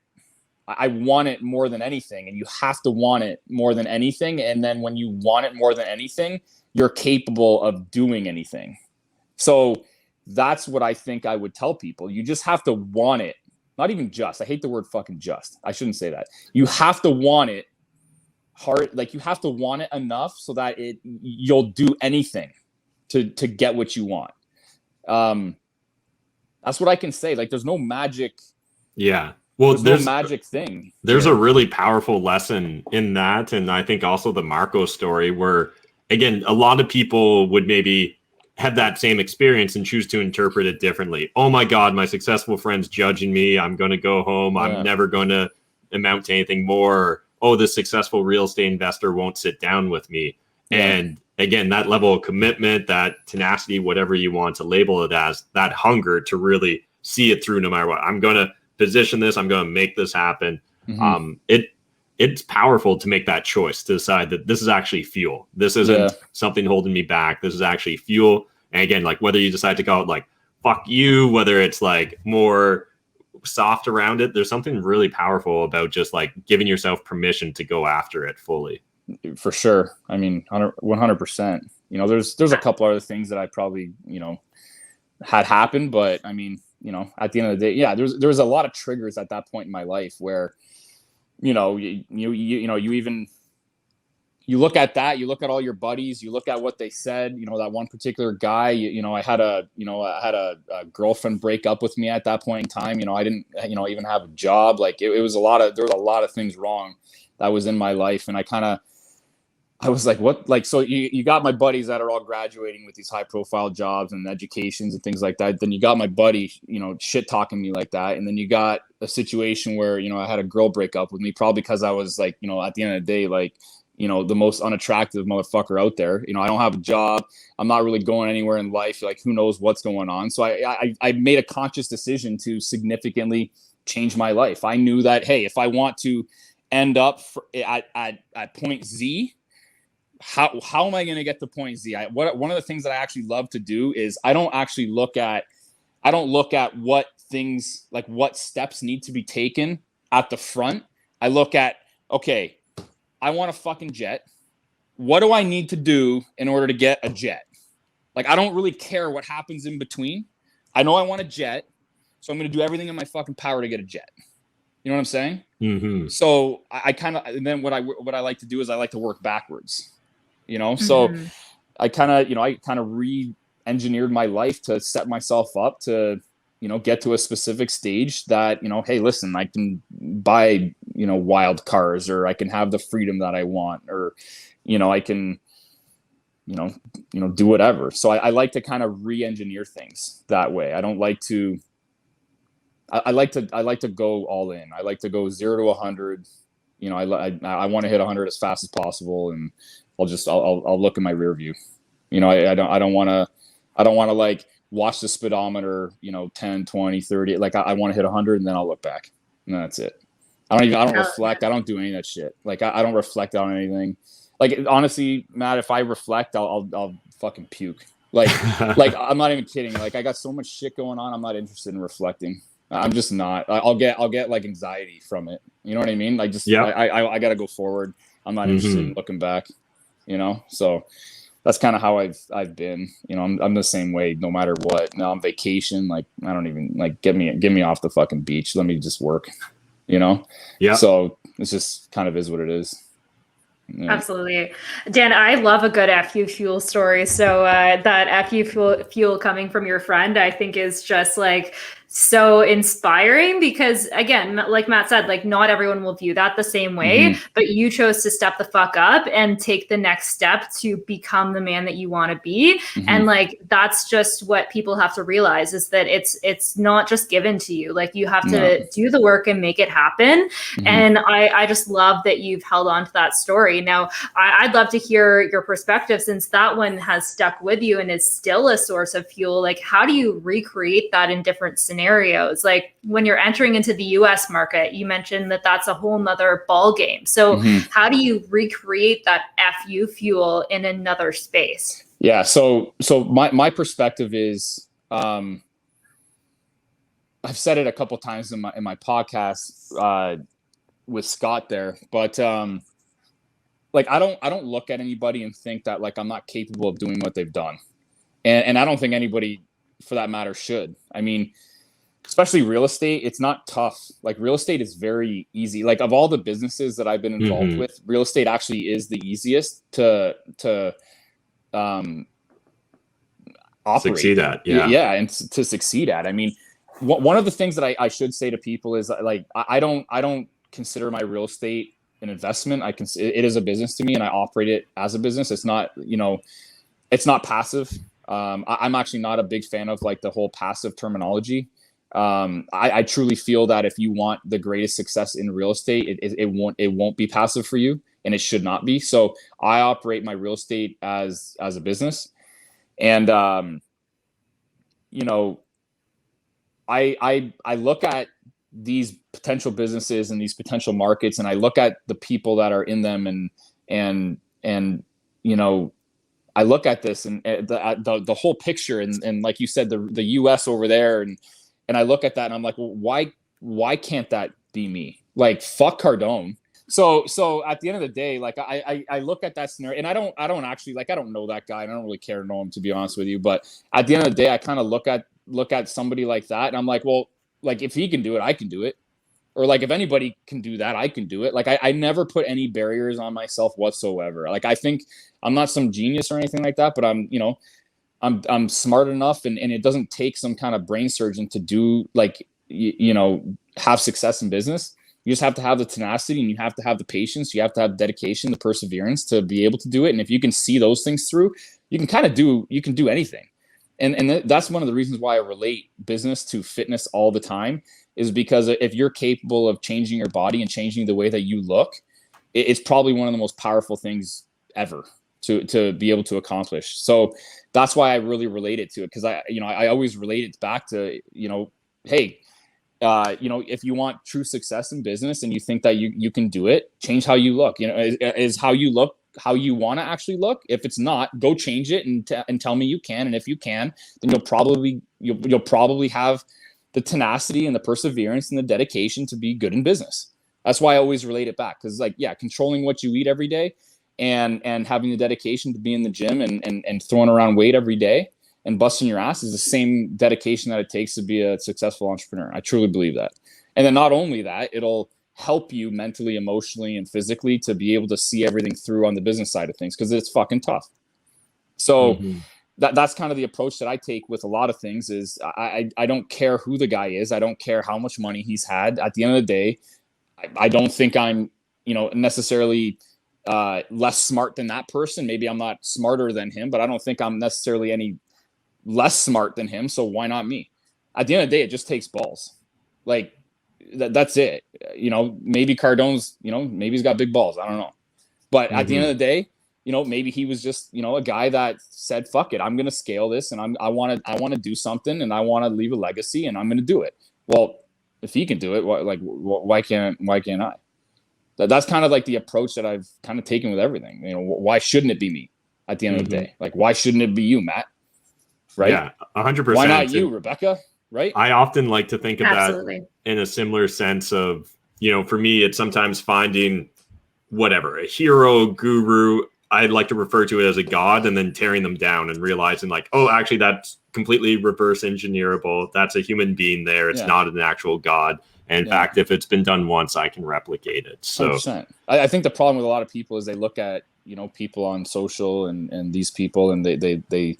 I want it more than anything, and you have to want it more than anything. And then when you want it more than anything, you're capable of doing anything. So that's what I think I would tell people. You just have to want it. Not even just. I hate the word fucking just. I shouldn't say that. You have to want it hard. Like, you have to want it enough so that you'll do anything to get what you want. That's what I can say. Like, there's no magic. Yeah. Well, there's no magic thing. There's a really powerful lesson in that. And I think also the Marco story where, again, a lot of people would maybe have that same experience and choose to interpret it differently. Oh my God, my successful friend's judging me. I'm going to go home. I'm never going to amount to anything more. Oh, the successful real estate investor won't sit down with me. And again, that level of commitment, that tenacity, whatever you want to label it as, that hunger to really see it through no matter what. I'm going to position this. I'm going to make this happen. It's powerful to make that choice, to decide that this is actually fuel. This isn't something holding me back. This is actually fuel. And again, like, whether you decide to call it like, fuck you, whether it's like more soft around it, there's something really powerful about just like giving yourself permission to go after it fully. For sure. I mean, 100%. You know, there's a couple other things that I probably, you know, had happen, but I mean, you know, at the end of the day, there was a lot of triggers at that point in my life where, you know, you look at that, you look at all your buddies, you look at what they said, you know, that one particular guy, you know, I had a girlfriend break up with me at that point in time. You know, I didn't, you know, even have a job. Like, there was a lot of things wrong that was in my life. And I was like, what? Like, so you got my buddies that are all graduating with these high profile jobs and educations and things like that. Then you got my buddy, you know, shit talking me like that. And then you got a situation where, you know, I had a girl break up with me, probably because I was like, you know, at the end of the day, like, you know, the most unattractive motherfucker out there. You know, I don't have a job. I'm not really going anywhere in life. Like, who knows what's going on? So I made a conscious decision to significantly change my life. I knew that, hey, if I want to end up at point Z, how am I going to get to point Z? One of the things that I actually love to do is I don't look at what things, like what steps need to be taken at the front. I look at, okay, I want a fucking jet. What do I need to do in order to get a jet? Like, I don't really care what happens in between. I know I want a jet, so I'm going to do everything in my fucking power to get a jet. You know what I'm saying? Mm-hmm. So I kind of, and then what I like to do is I like to work backwards. You know, so I kind of re-engineered my life to set myself up to, you know, get to a specific stage that, you know, hey, listen, I can buy, you know, wild cars, or I can have the freedom that I want, or, you know, I can, you know, do whatever. So I like to kind of re-engineer things that way. I don't like to, I like to go all in. I like to go 0 to 100. You know, I want to hit 100 as fast as possible, and I'll look in my rear view. You know, I don't want to like watch the speedometer, you know, 10, 20, 30. Like, I want to hit 100 and then I'll look back, and that's it. I don't reflect. I don't do any of that shit. Like I don't reflect on anything. Like honestly, Matt, if I reflect, I'll fucking puke. Like I'm not even kidding. Like I got so much shit going on. I'm not interested in reflecting. I'm just not. I'll get like anxiety from it. You know what I mean? Like just I got to go forward. I'm not interested in looking back. You know, so that's kind of how I've been. You know, I'm the same way no matter what. Now I'm vacation. Like I don't even like get me off the fucking beach. Let me just work. You know? Yeah. So it's just kind of is what it is. Yeah. Absolutely. Dan, I love a good FU fuel story. So that FU fuel coming from your friend, I think is just like so inspiring because again, like Matt said, like not everyone will view that the same way, but you chose to step the fuck up and take the next step to become the man that you want to be. And like, that's just what people have to realize is that it's not just given to you. Like you have to do the work and make it happen. And I just love that you've held on to that story. Now, I'd love to hear your perspective since that one has stuck with you and is still a source of fuel. Like, how do you recreate that in different scenarios? Like when you're entering into the US market, you mentioned that that's a whole nother ball game. So how do you recreate that FU fuel in another space? Yeah. So my perspective is, I've said it a couple times in my podcast with Scott there, but like I don't look at anybody and think that like I'm not capable of doing what they've done, and I don't think anybody for that matter should. I mean, especially real estate, it's not tough. Like real estate is very easy. Like of all the businesses that I've been involved with, real estate actually is the easiest to operate. Succeed at, yeah, and to succeed at. I mean, one of the things that I should say to people is like I don't consider my real estate an investment. It is a business to me, and I operate it as a business. It's not, you know, it's not passive. I'm actually not a big fan of like the whole passive terminology. I truly feel that if you want the greatest success in real estate, it won't be passive for you, and it should not be. So I operate my real estate as a business, and you know, I look at these potential businesses and these potential markets, and I look at the people that are in them, and you know, I look at this and the whole picture, and like you said, the US over there, and I look at that and I'm like, well, why can't that be me? Like, fuck Cardone. So at the end of the day, like I look at that scenario, and I don't actually, like, I don't know that guy, and I don't really care to know him, to be honest with you. But at the end of the day, I kind of look at somebody like that, and I'm like, well, like if he can do it, I can do it. Or like if anybody can do that, I can do it. Like I never put any barriers on myself whatsoever. Like I think I'm not some genius or anything like that, but I'm smart enough, and it doesn't take some kind of brain surgeon to do, like, you know, have success in business. You just have to have the tenacity, and you have to have the patience. You have to have dedication, the perseverance to be able to do it. And if you can see those things through, you can do anything. And that's one of the reasons why I relate business to fitness all the time, is because if you're capable of changing your body and changing the way that you look, it's probably one of the most powerful things ever to be able to accomplish. So that's why I really relate it to it. Cause I always relate it back to, you know, hey, you know, if you want true success in business and you think that you can do it, change how you look. You know, is how you look how you want to actually look? If it's not, go change it and tell me you can. And if you can, then you'll probably have the tenacity and the perseverance and the dedication to be good in business. That's why I always relate it back. Cause like, yeah, controlling what you eat every day and having the dedication to be in the gym and throwing around weight every day and busting your ass is the same dedication that it takes to be a successful entrepreneur. I truly believe that. And then not only that, it'll help you mentally, emotionally, and physically to be able to see everything through on the business side of things, because it's fucking tough. So that's kind of the approach that I take with a lot of things. Is I don't care who the guy is. I don't care how much money he's had. At the end of the day, I don't think I'm, you know, necessarily less smart than that person. Maybe I'm not smarter than him, but I don't think I'm necessarily any less smart than him. So why not me? At the end of the day, it just takes balls. Like that's it. You know, maybe Cardone's, you know, maybe he's got big balls. I don't know. But at the end of the day, you know, maybe he was just, you know, a guy that said, fuck it, I'm going to scale this, and I want to do something, and I want to leave a legacy, and I'm going to do it. Well, if he can do it, why can't I? That's kind of like the approach that I've kind of taken with everything. You know, why shouldn't it be me at the end of the day? Like, why shouldn't it be you, Matt? Right? Yeah, 100%. Why not you, Rebecca? Right? I often like to think of Absolutely. that in a similar sense of, you know, for me, it's sometimes finding whatever, a hero, guru, I'd like to refer to it as a god, and then tearing them down and realizing like, oh, actually that's completely reverse engineerable. That's a human being there. It's not an actual god. And in fact, if it's been done once, I can replicate it. So 100%. I think the problem with a lot of people is they look at, you know, people on social and these people, and they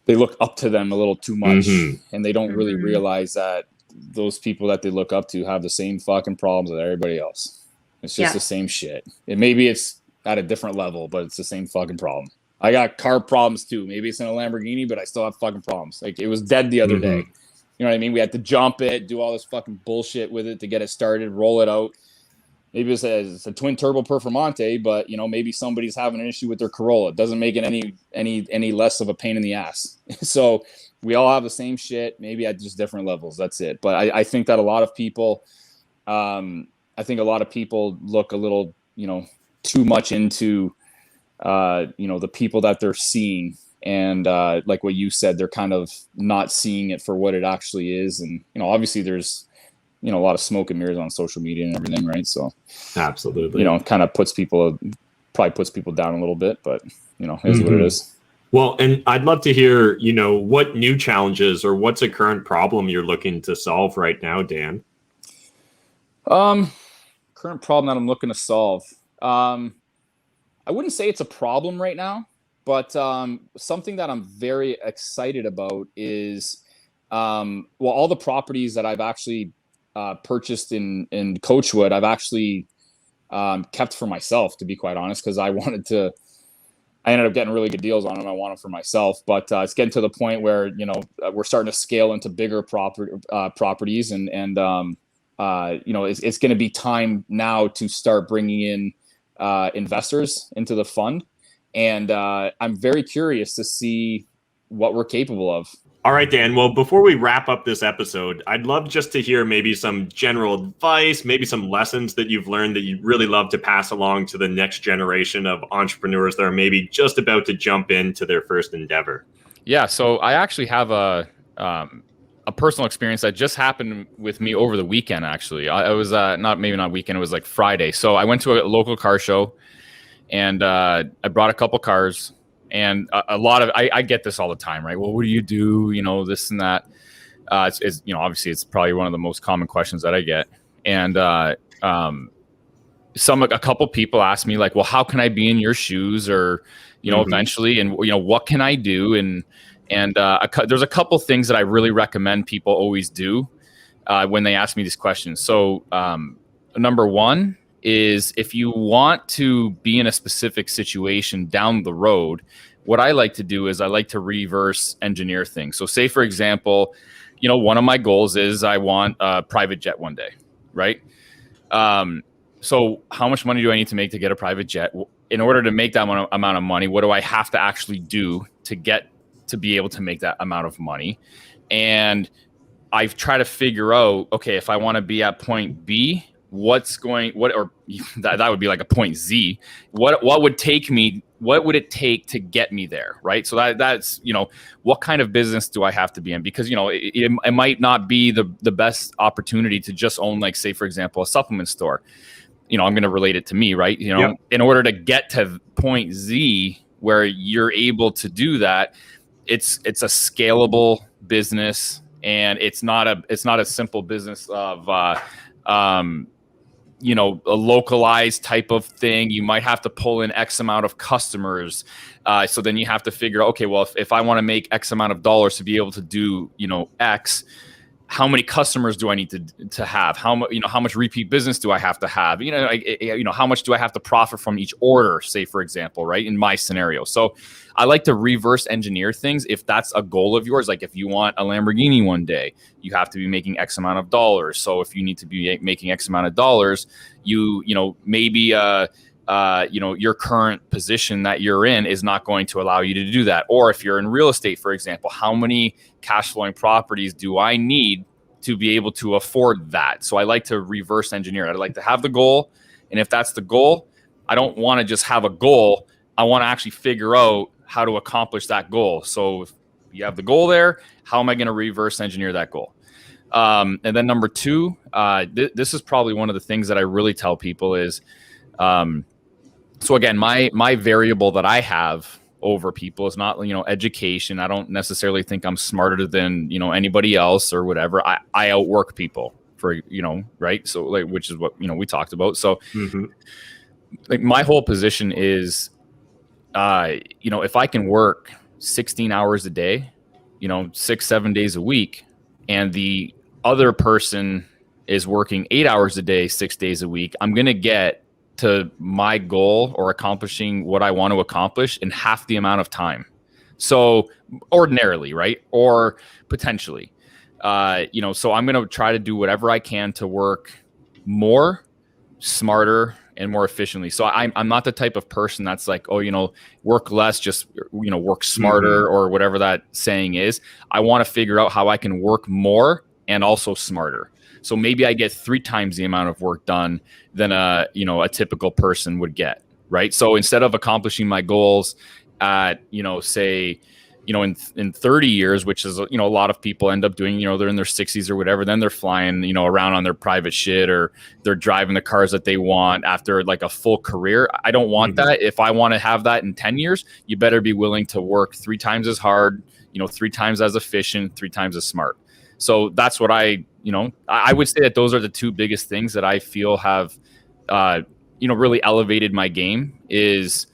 look up to them a little too much, and they don't really realize that those people that they look up to have the same fucking problems as everybody else. It's just the same shit. Maybe it's at a different level, but it's the same fucking problem. I got car problems too. Maybe it's in a Lamborghini, but I still have fucking problems. Like, it was dead the other day. You know what I mean? We had to jump it, do all this fucking bullshit with it to get it started, roll it out. Maybe it's a twin turbo Performante, but you know, maybe somebody's having an issue with their Corolla. It doesn't make it any less of a pain in the ass. So we all have the same shit, maybe at just different levels. That's it. But I think that a lot of people, look a little, you know, too much into, you know, the people that they're seeing. And like what you said, they're kind of not seeing it for what it actually is. And, you know, obviously there's, you know, a lot of smoke and mirrors on social media and everything, right? So absolutely, you know, it kind of puts people down a little bit, but you know, is what it is. Well, and I'd love to hear, you know, what new challenges or what's a current problem you're looking to solve right now, Dan? Current problem that I'm looking to solve. I wouldn't say it's a problem right now, but something that I'm very excited about is, all the properties that I've actually purchased in Coachwood, I've actually kept for myself, to be quite honest, because I ended up getting really good deals on them. I want them for myself, but it's getting to the point where, you know, we're starting to scale into bigger properties, and you know, it's going to be time now to start bringing in investors into the fund, and I'm very curious to see what we're capable of. All right, Dan. Well, before we wrap up this episode, I'd love just to hear maybe some general advice, maybe some lessons that you've learned that you'd really love to pass along to the next generation of entrepreneurs that are maybe just about to jump into their first endeavor. Yeah, so I actually have a personal experience that just happened with me over the weekend. Actually, I was not weekend. It was like Friday. So I went to a local car show, and I brought a couple cars. And a lot of, I get this all the time, right? Well, what do you do? You know, this and that. It's you know, obviously it's probably one of the most common questions that I get. And a couple people ask me like, well, how can I be in your shoes, or, you know, eventually, and, you know, what can I do? And there's a couple things that I really recommend people always do when they ask me these questions. So number one is, if you want to be in a specific situation down the road, what I like to do is I like to reverse engineer things. So say, for example, you know, one of my goals is I want a private jet one day, right? So how much money do I need to make to get a private jet? In order to make that amount of money, what do I have to actually do to be able to make that amount of money? And I've tried to figure out, okay, if I want to be at point B, that would be like a point Z. What would it take to get me there, right? So that's, you know, what kind of business do I have to be in? Because, you know, it might not be the best opportunity to just own, like, say, for example, a supplement store. You know, I'm going to relate it to me, right? You know, in order to get to point Z where you're able to do that, it's a scalable business, and it's not a simple business of you know, a localized type of thing. You might have to pull in X amount of customers. So then you have to figure, okay, well, if I want to make X amount of dollars to be able to do, you know, X, how many customers do I need to have? How much repeat business do I have to have? You know, how much do I have to profit from each order, say, for example, right? In my scenario. So I like to reverse engineer things. If that's a goal of yours, like if you want a Lamborghini one day, you have to be making X amount of dollars. So if you need to be making X amount of dollars, you know, maybe, you know, your current position that you're in is not going to allow you to do that. Or if you're in real estate, for example, how many cash flowing properties do I need to be able to afford that. So I like to reverse engineer it. I like to have the goal. And if that's the goal, I don't want to just have a goal. I want to actually figure out how to accomplish that goal. So if you have the goal there, how am I going to reverse engineer that goal? And then number two, this is probably one of the things that I really tell people is, so again, my variable that I have over people is not, education. I don't necessarily think I'm smarter than, anybody else or whatever. I outwork people for, right. So like, which is what, we talked about. So like my whole position is, if I can work 16 hours a day, 6-7 days a week, and the other person is working 8 hours a day, 6 days a week, I'm going to get to my goal or accomplishing what I want to accomplish in half the amount of time. So ordinarily, right? Or potentially, so I'm going to try to do whatever I can to work more, smarter, and more efficiently. So I'm not the type of person that's like, work less, just, work smarter or whatever that saying is. I want to figure out how I can work more and also smarter. So maybe I get 3 times the amount of work done than a typical person would get, right? So instead of accomplishing my goals at, say, in 30 years, which is, a lot of people end up doing, they're in their 60s or whatever, then they're flying, around on their private shit, or they're driving the cars that they want after like a full career. I don't want that. If I want to have that in 10 years, you better be willing to work 3 times as hard, 3 times as efficient, 3 times as smart. So that's what I would say that those are the 2 biggest things that I feel have, really elevated my game is,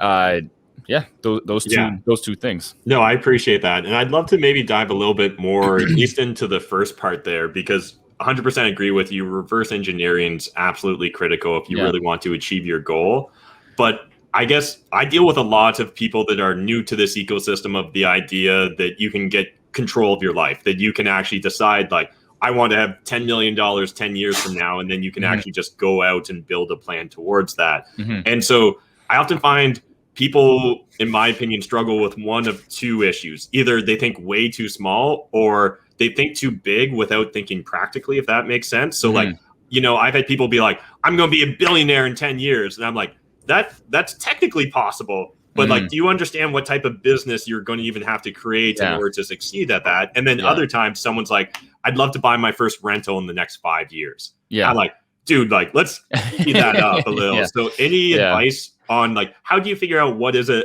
those two things. No, I appreciate that. And I'd love to maybe dive a little bit more, at least into the first part there, because 100% agree with you. Reverse engineering is absolutely critical if you really want to achieve your goal. But I guess I deal with a lot of people that are new to this ecosystem of the idea that you can get control of your life, that you can actually decide, like, I want to have $10 million 10 years from now, and then you can actually just go out and build a plan towards that. And so I often find people, in my opinion, struggle with one of 2 issues. Either they think way too small, or they think too big without thinking practically, if that makes sense. So like, I've had people be like, I'm going to be a billionaire in 10 years. And I'm like, that's technically possible. But like, do you understand what type of business you're going to even have to create in order to succeed at that? And then other times someone's like, I'd love to buy my first rental in the next 5 years. I'm like, dude, like, let's speed that up a little. So any advice on like, how do you figure out what is the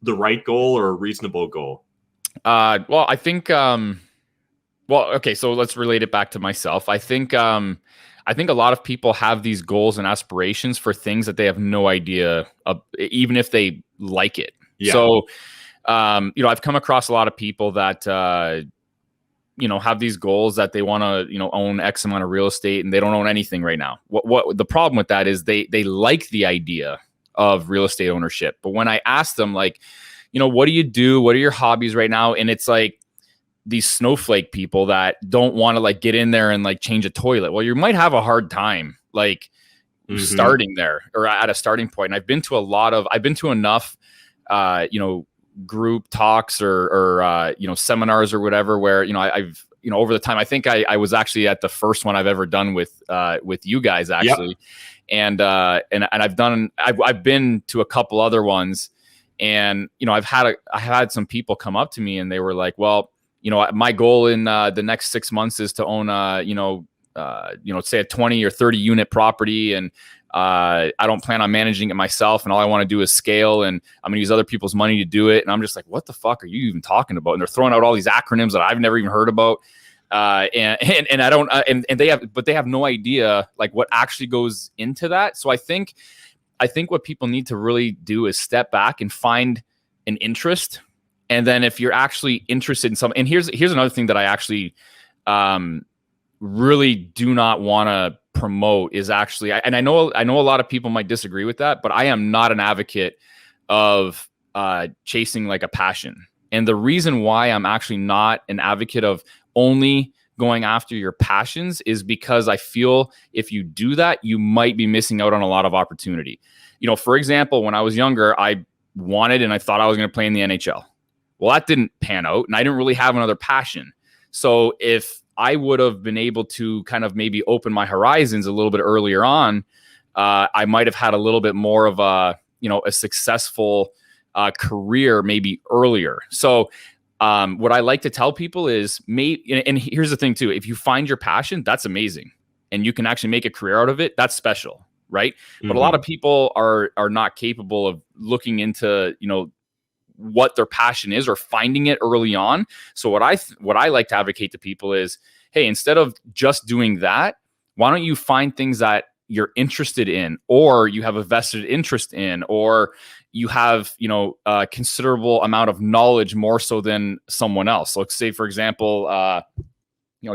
right goal or a reasonable goal? Well, I think, okay, so let's relate it back to myself. I think a lot of people have these goals and aspirations for things that they have no idea of, even if they like it. So, I've come across a lot of people that, have these goals that they want to, own X amount of real estate, and they don't own anything right now. What the problem with that is they like the idea of real estate ownership. But when I ask them, like, what do you do? What are your hobbies right now? And it's like these snowflake people that don't want to like get in there and like change a toilet. Well, you might have a hard time like starting there or at a starting point. And I've been to enough, group talks or seminars or whatever, where, I've, over the time, I think I was actually at the first one I've ever done with you guys actually. And I've been to a couple other ones, and, I had some people come up to me and they were like, well, my goal in the next 6 months is to own say a 20 or 30 unit property. And I don't plan on managing it myself. And all I want to do is scale, and I'm gonna use other people's money to do it. And I'm just like, what the fuck are you even talking about? And they're throwing out all these acronyms that I've never even heard about. And I don't, and they have no idea like what actually goes into that. So I think what people need to really do is step back and find an interest. And then if you're actually interested in something, and here's another thing that I actually really do not want to promote is actually, and I know a lot of people might disagree with that, but I am not an advocate of chasing like a passion. And the reason why I'm actually not an advocate of only going after your passions is because I feel if you do that, you might be missing out on a lot of opportunity. For example, when I was younger, I wanted and I thought I was going to play in the NHL. Well, that didn't pan out, and I didn't really have another passion. So if I would have been able to kind of maybe open my horizons a little bit earlier on, I might have had a little bit more of a successful career maybe earlier. So what I like to tell people is, and here's the thing too, if you find your passion, that's amazing. And you can actually make a career out of it. That's special, right? Mm-hmm. But a lot of people are not capable of looking into, what their passion is or finding it early on. So what I like to advocate to people is, hey, instead of just doing that, why don't you find things that you're interested in, or you have a vested interest in, or you have, a considerable amount of knowledge more so than someone else. So let's say, for example,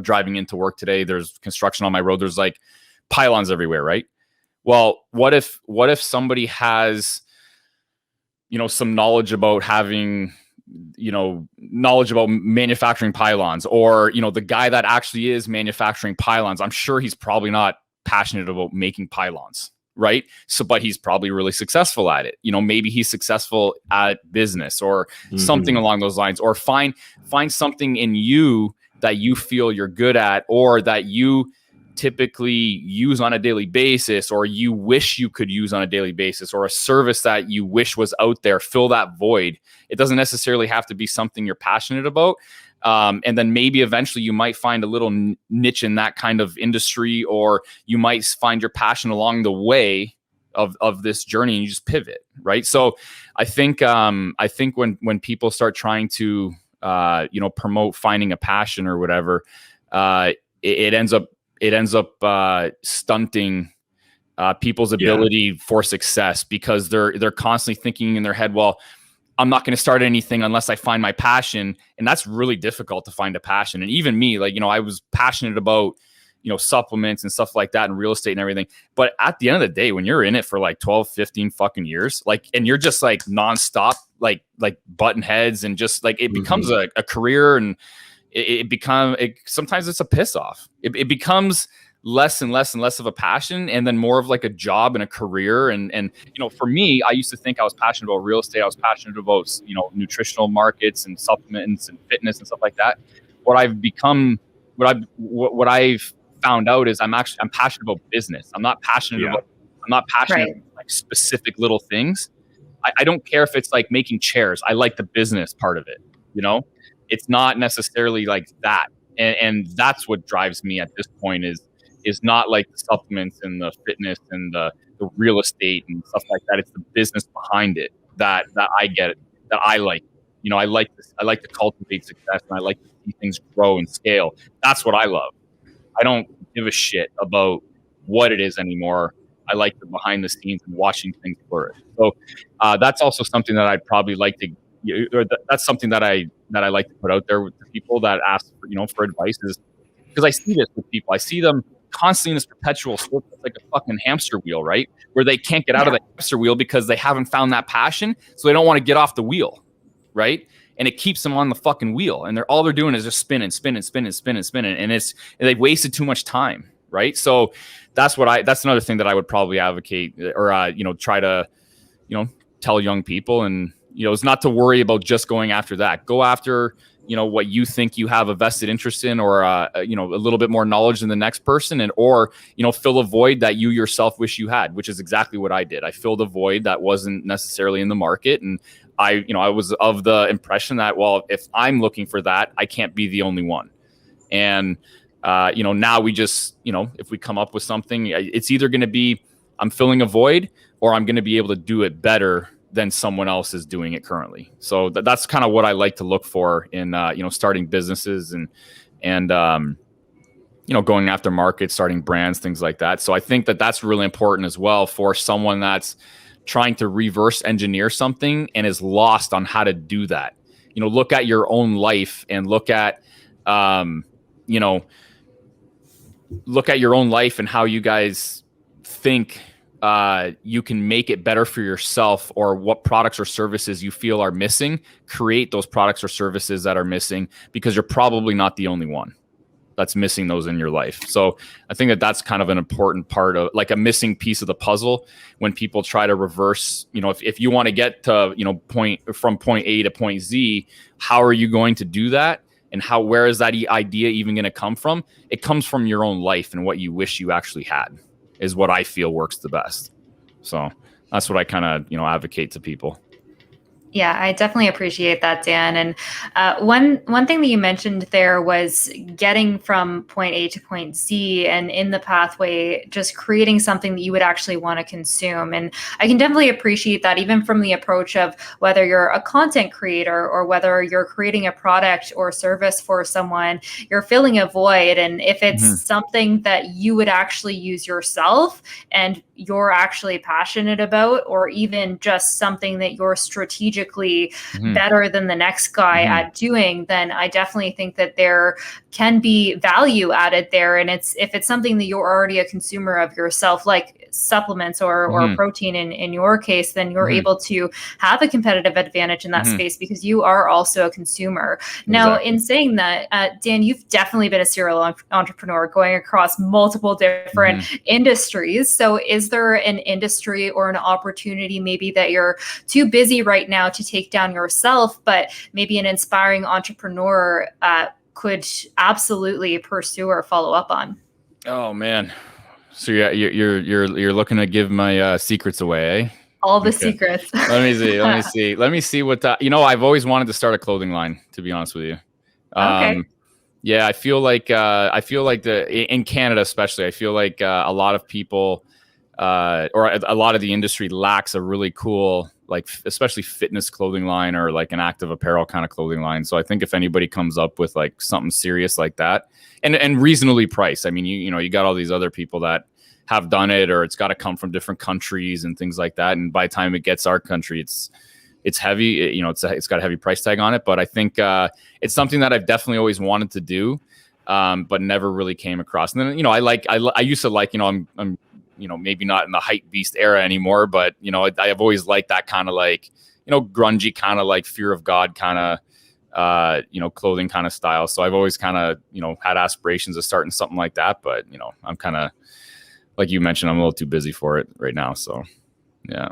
driving into work today, there's construction on my road. There's like pylons everywhere, right? Well, what if somebody has, some knowledge about having, knowledge about manufacturing pylons, or, the guy that actually is manufacturing pylons, I'm sure he's probably not passionate about making pylons, right? So, but he's probably really successful at it. Maybe he's successful at business or something along those lines, or find something in you that you feel you're good at, or that you typically use on a daily basis, or you wish you could use on a daily basis, or a service that you wish was out there. Fill that void. It doesn't necessarily have to be something you're passionate about. And then maybe eventually you might find a little niche in that kind of industry, or you might find your passion along the way of this journey, and you just pivot, right? So I think when people start trying to promote finding a passion or whatever, it ends up stunting people's ability for success, because they're constantly thinking in their head, well, I'm not going to start anything unless I find my passion. And that's really difficult to find a passion. And even me, I was passionate about, supplements and stuff like that, and real estate and everything. But at the end of the day, when you're in it for like 12, 15 fucking years, and you're just like nonstop, like button heads, and just like, it becomes a career, and sometimes it's a piss off. It becomes less and less and less of a passion, and then more of like a job and a career. And for me, I used to think I was passionate about real estate. I was passionate about, nutritional markets and supplements and fitness and stuff like that. What I've found out is I'm passionate about business. I'm not passionate about like specific little things. I don't care if it's like making chairs. I like the business part of it. It's not necessarily like that. And that's what drives me at this point is not like the supplements and the fitness and the real estate and stuff like that. It's the business behind it that I get, that I like. I like to cultivate success, and I like to see things grow and scale. That's what I love. I don't give a shit about what it is anymore. I like the behind the scenes and watching things flourish. So that's also something that I'd probably like to, or that's something that I like to put out there with the people that ask for advice, is because I see this with people. I see them constantly in this perpetual circle. It's like a fucking hamster wheel, right? Where they can't get out of the hamster wheel because they haven't found that passion. So they don't want to get off the wheel, right? And it keeps them on the fucking wheel. And all they're doing is just spinning. And they've wasted too much time, right? So that's another thing that I would probably advocate, or try to, tell young people, and is not to worry about just going after that. Go after what you think you have a vested interest in, or a little bit more knowledge than the next person, or fill a void that you yourself wish you had, which is exactly what I did. I filled a void that wasn't necessarily in the market, and I was of the impression that, well, if I'm looking for that, I can't be the only one. And now we just, if we come up with something, it's either going to be I'm filling a void, or I'm going to be able to do it better than someone else is doing it currently. So that's kind of what I like to look for in, starting businesses and going after markets, starting brands, things like that. So I think that that's really important as well for someone that's trying to reverse engineer something and is lost on how to do that. Look at your own life, and look at your own life and how you guys think you can make it better for yourself, or what products or services you feel are missing. Create those products or services that are missing, because you're probably not the only one that's missing those in your life. So I think that that's kind of an important part of, like, a missing piece of the puzzle when people try to reverse, if you want to get to, from point A to point Z, how are you going to do that? and where is that idea even going to come from? It comes from your own life and what you wish you actually had is what I feel works the best. So that's what I kind of, advocate to people. Yeah, I definitely appreciate that, Dan. And one thing that you mentioned there was getting from point A to point Z, and in the pathway, just creating something that you would actually want to consume. And I can definitely appreciate that, even from the approach of whether you're a content creator or whether you're creating a product or service for someone, you're filling a void. And if it's something that you would actually use yourself and you're actually passionate about, or even just something that you're strategically better than the next guy at doing, then I definitely think that there can be value added there. And if it's something that you're already a consumer of yourself, like supplements or protein in your case, then you're able to have a competitive advantage in that space because you are also a consumer. Now, in saying that, Dan, you've definitely been a serial entrepreneur going across multiple different industries. So is there an industry or an opportunity maybe that you're too busy right now to take down yourself, but maybe an inspiring entrepreneur could absolutely pursue or follow up on? Oh man. So you're looking to give my secrets away, eh? All the secrets. Let me see what that, I've always wanted to start a clothing line, to be honest with you. Okay. Yeah, I feel like in Canada especially, I feel like a lot of people or a lot of the industry lacks a really cool, like especially fitness clothing line or like an active apparel kind of clothing line. So I think if anybody comes up with like something serious like that and reasonably priced, I mean, you got all these other people that have done it, or it's got to come from different countries and things like that. And by the time it gets our country, it's heavy, it's got a heavy price tag on it. But I think it's something that I've definitely always wanted to do, but never really came across. And then, I used to like, I'm maybe not in the hype beast era anymore, but, I have always liked that kind of like, grungy kind of like fear of God kind of, clothing kind of style. So I've always kind of, had aspirations of starting something like that. But, I'm kind of, like you mentioned, I'm a little too busy for it right now. So, yeah.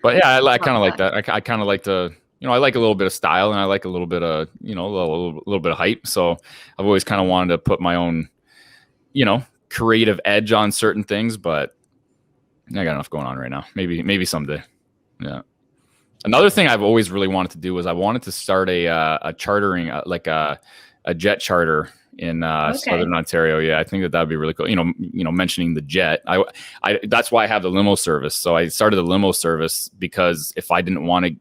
But yeah, I kind of like that. I kind of like to, I like a little bit of style, and I like a little bit of, a little bit of hype. So I've always kind of wanted to put my own, creative edge on certain things, but I got enough going on right now. Maybe someday. Yeah. Another thing I've always really wanted to do was I wanted to start a chartering, like a jet charter in Southern Ontario. Yeah, I think that would be really cool. Mentioning the jet, I that's why I have the limo service. So I started the limo service because if I didn't want to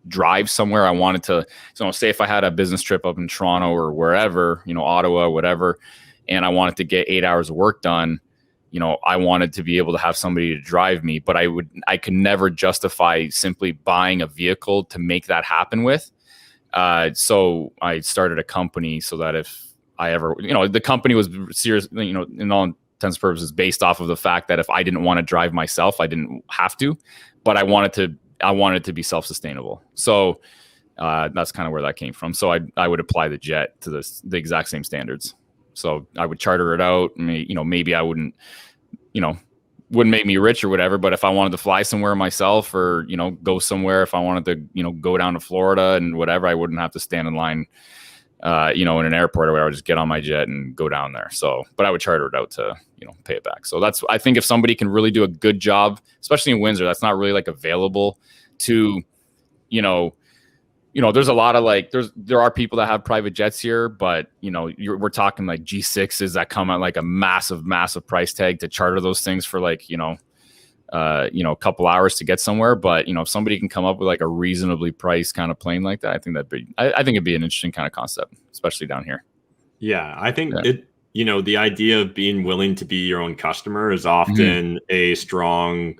drive somewhere, I wanted to, say if I had a business trip up in Toronto or wherever, Ottawa, whatever, and I wanted to get 8 hours of work done, I wanted to be able to have somebody to drive me, but I could never justify simply buying a vehicle to make that happen with. So I started a company so that if I ever, the company was serious, in all intents and purposes based off of the fact that if I didn't want to drive myself, I didn't have to, but I wanted it to be self-sustainable. So that's kind of where that came from. So I would apply the jet to the exact same standards. So I would charter it out. Maybe I wouldn't make me rich or whatever, but if I wanted to fly somewhere myself or, go somewhere, if I wanted to, go down to Florida and whatever, I wouldn't have to stand in line, in an airport or whatever. I would just get on my jet and go down there. So, but I would charter it out to, pay it back. So I think if somebody can really do a good job, especially in Windsor, that's not really like available to, there's a lot of there are people that have private jets here, but we're talking like G6s that come at like a massive price tag to charter those things for like, a couple hours to get somewhere. But, if somebody can come up with like a reasonably priced kind of plane like that, I think I think it'd be an interesting kind of concept, especially down here. Yeah. I think the idea of being willing to be your own customer is often a strong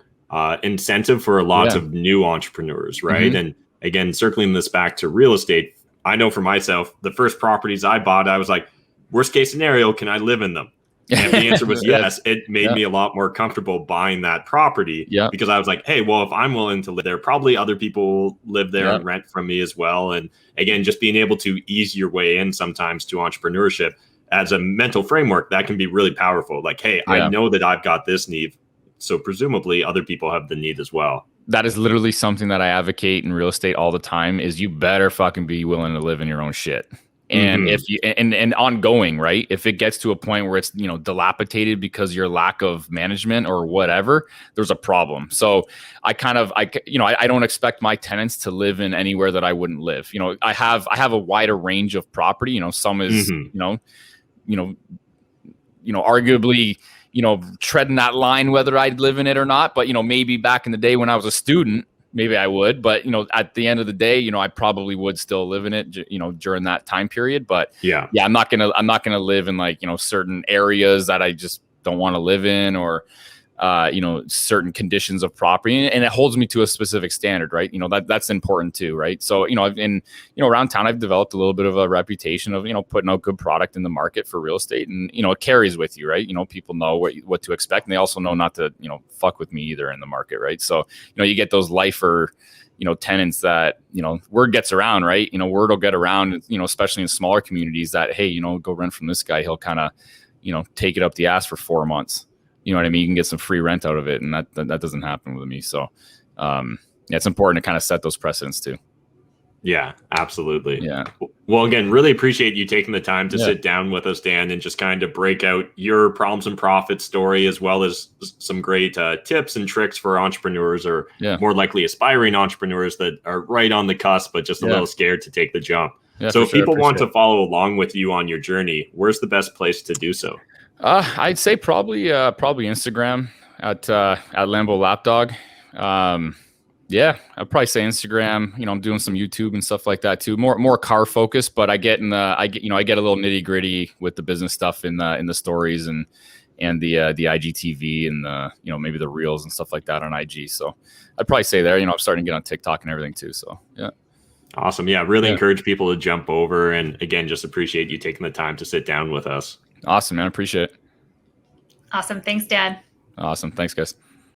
incentive for lots of new entrepreneurs. Right. And again, circling this back to real estate, I know for myself, the first properties I bought, I was like, worst case scenario, can I live in them? And the answer was yes. It made me a lot more comfortable buying that property because I was like, hey, well, if I'm willing to live there, probably other people live there and rent from me as well. And again, just being able to ease your way in sometimes to entrepreneurship as a mental framework, that can be really powerful. Like, hey, I know that I've got this need, so presumably other people have the need as well. That is literally something that I advocate in real estate all the time is you better fucking be willing to live in your own shit. And if you and ongoing, right? If it gets to a point where it's, you know, dilapidated because your lack of management or whatever, there's a problem. So I don't expect my tenants to live in anywhere that I wouldn't live. You know, I have a wider range of property. You know, some is arguably, you know, treading that line whether I'd live in it or not. But, you know, maybe back in the day when I was a student, maybe I would, but, you know, at the end of the day, you know, I probably would still live in it, you know, during that time period. But yeah, I'm not going to live in, like, you know, certain areas that I just don't want to live in, or, you know, certain conditions of property, and it holds me to a specific standard, right? You know, that's important too, right? So, you know, around town, I've developed a little bit of a reputation of, you know, putting out good product in the market for real estate, and, you know, it carries with you, right? You know, people know what to expect, and they also know not to, you know, fuck with me either in the market, right? So, you know, you get those lifer, you know, tenants that, you know, word gets around, right? You know, word will get around, you know, especially in smaller communities, that, hey, you know, go rent from this guy, he'll kind of, you know, take it up the ass for 4 months. You know what I mean? You can get some free rent out of it, and that doesn't happen with me. So, yeah, it's important to kind of set those precedents too. Yeah, absolutely. Yeah. Well, again, really appreciate you taking the time to sit down with us, Dan, and just kind of break out your problems and profits story, as well as some great tips and tricks for entrepreneurs, or more likely aspiring entrepreneurs that are right on the cusp, but just a little scared to take the jump. Yeah, so if people want to follow along with you on your journey, where's the best place to do so? I'd say probably Instagram at Lambo Lapdog. Yeah, I'd probably say Instagram. You know, I'm doing some YouTube and stuff like that too. More car focused, but I get a little nitty gritty with the business stuff in the stories and the IGTV and the, you know, maybe the reels and stuff like that on IG. So I'd probably say there. You know, I'm starting to get on TikTok and everything too. So yeah. Awesome. Yeah, really encourage people to jump over, and again, just appreciate you taking the time to sit down with us. Awesome, man. Appreciate it. Awesome. Thanks, Dan. Awesome. Thanks, guys.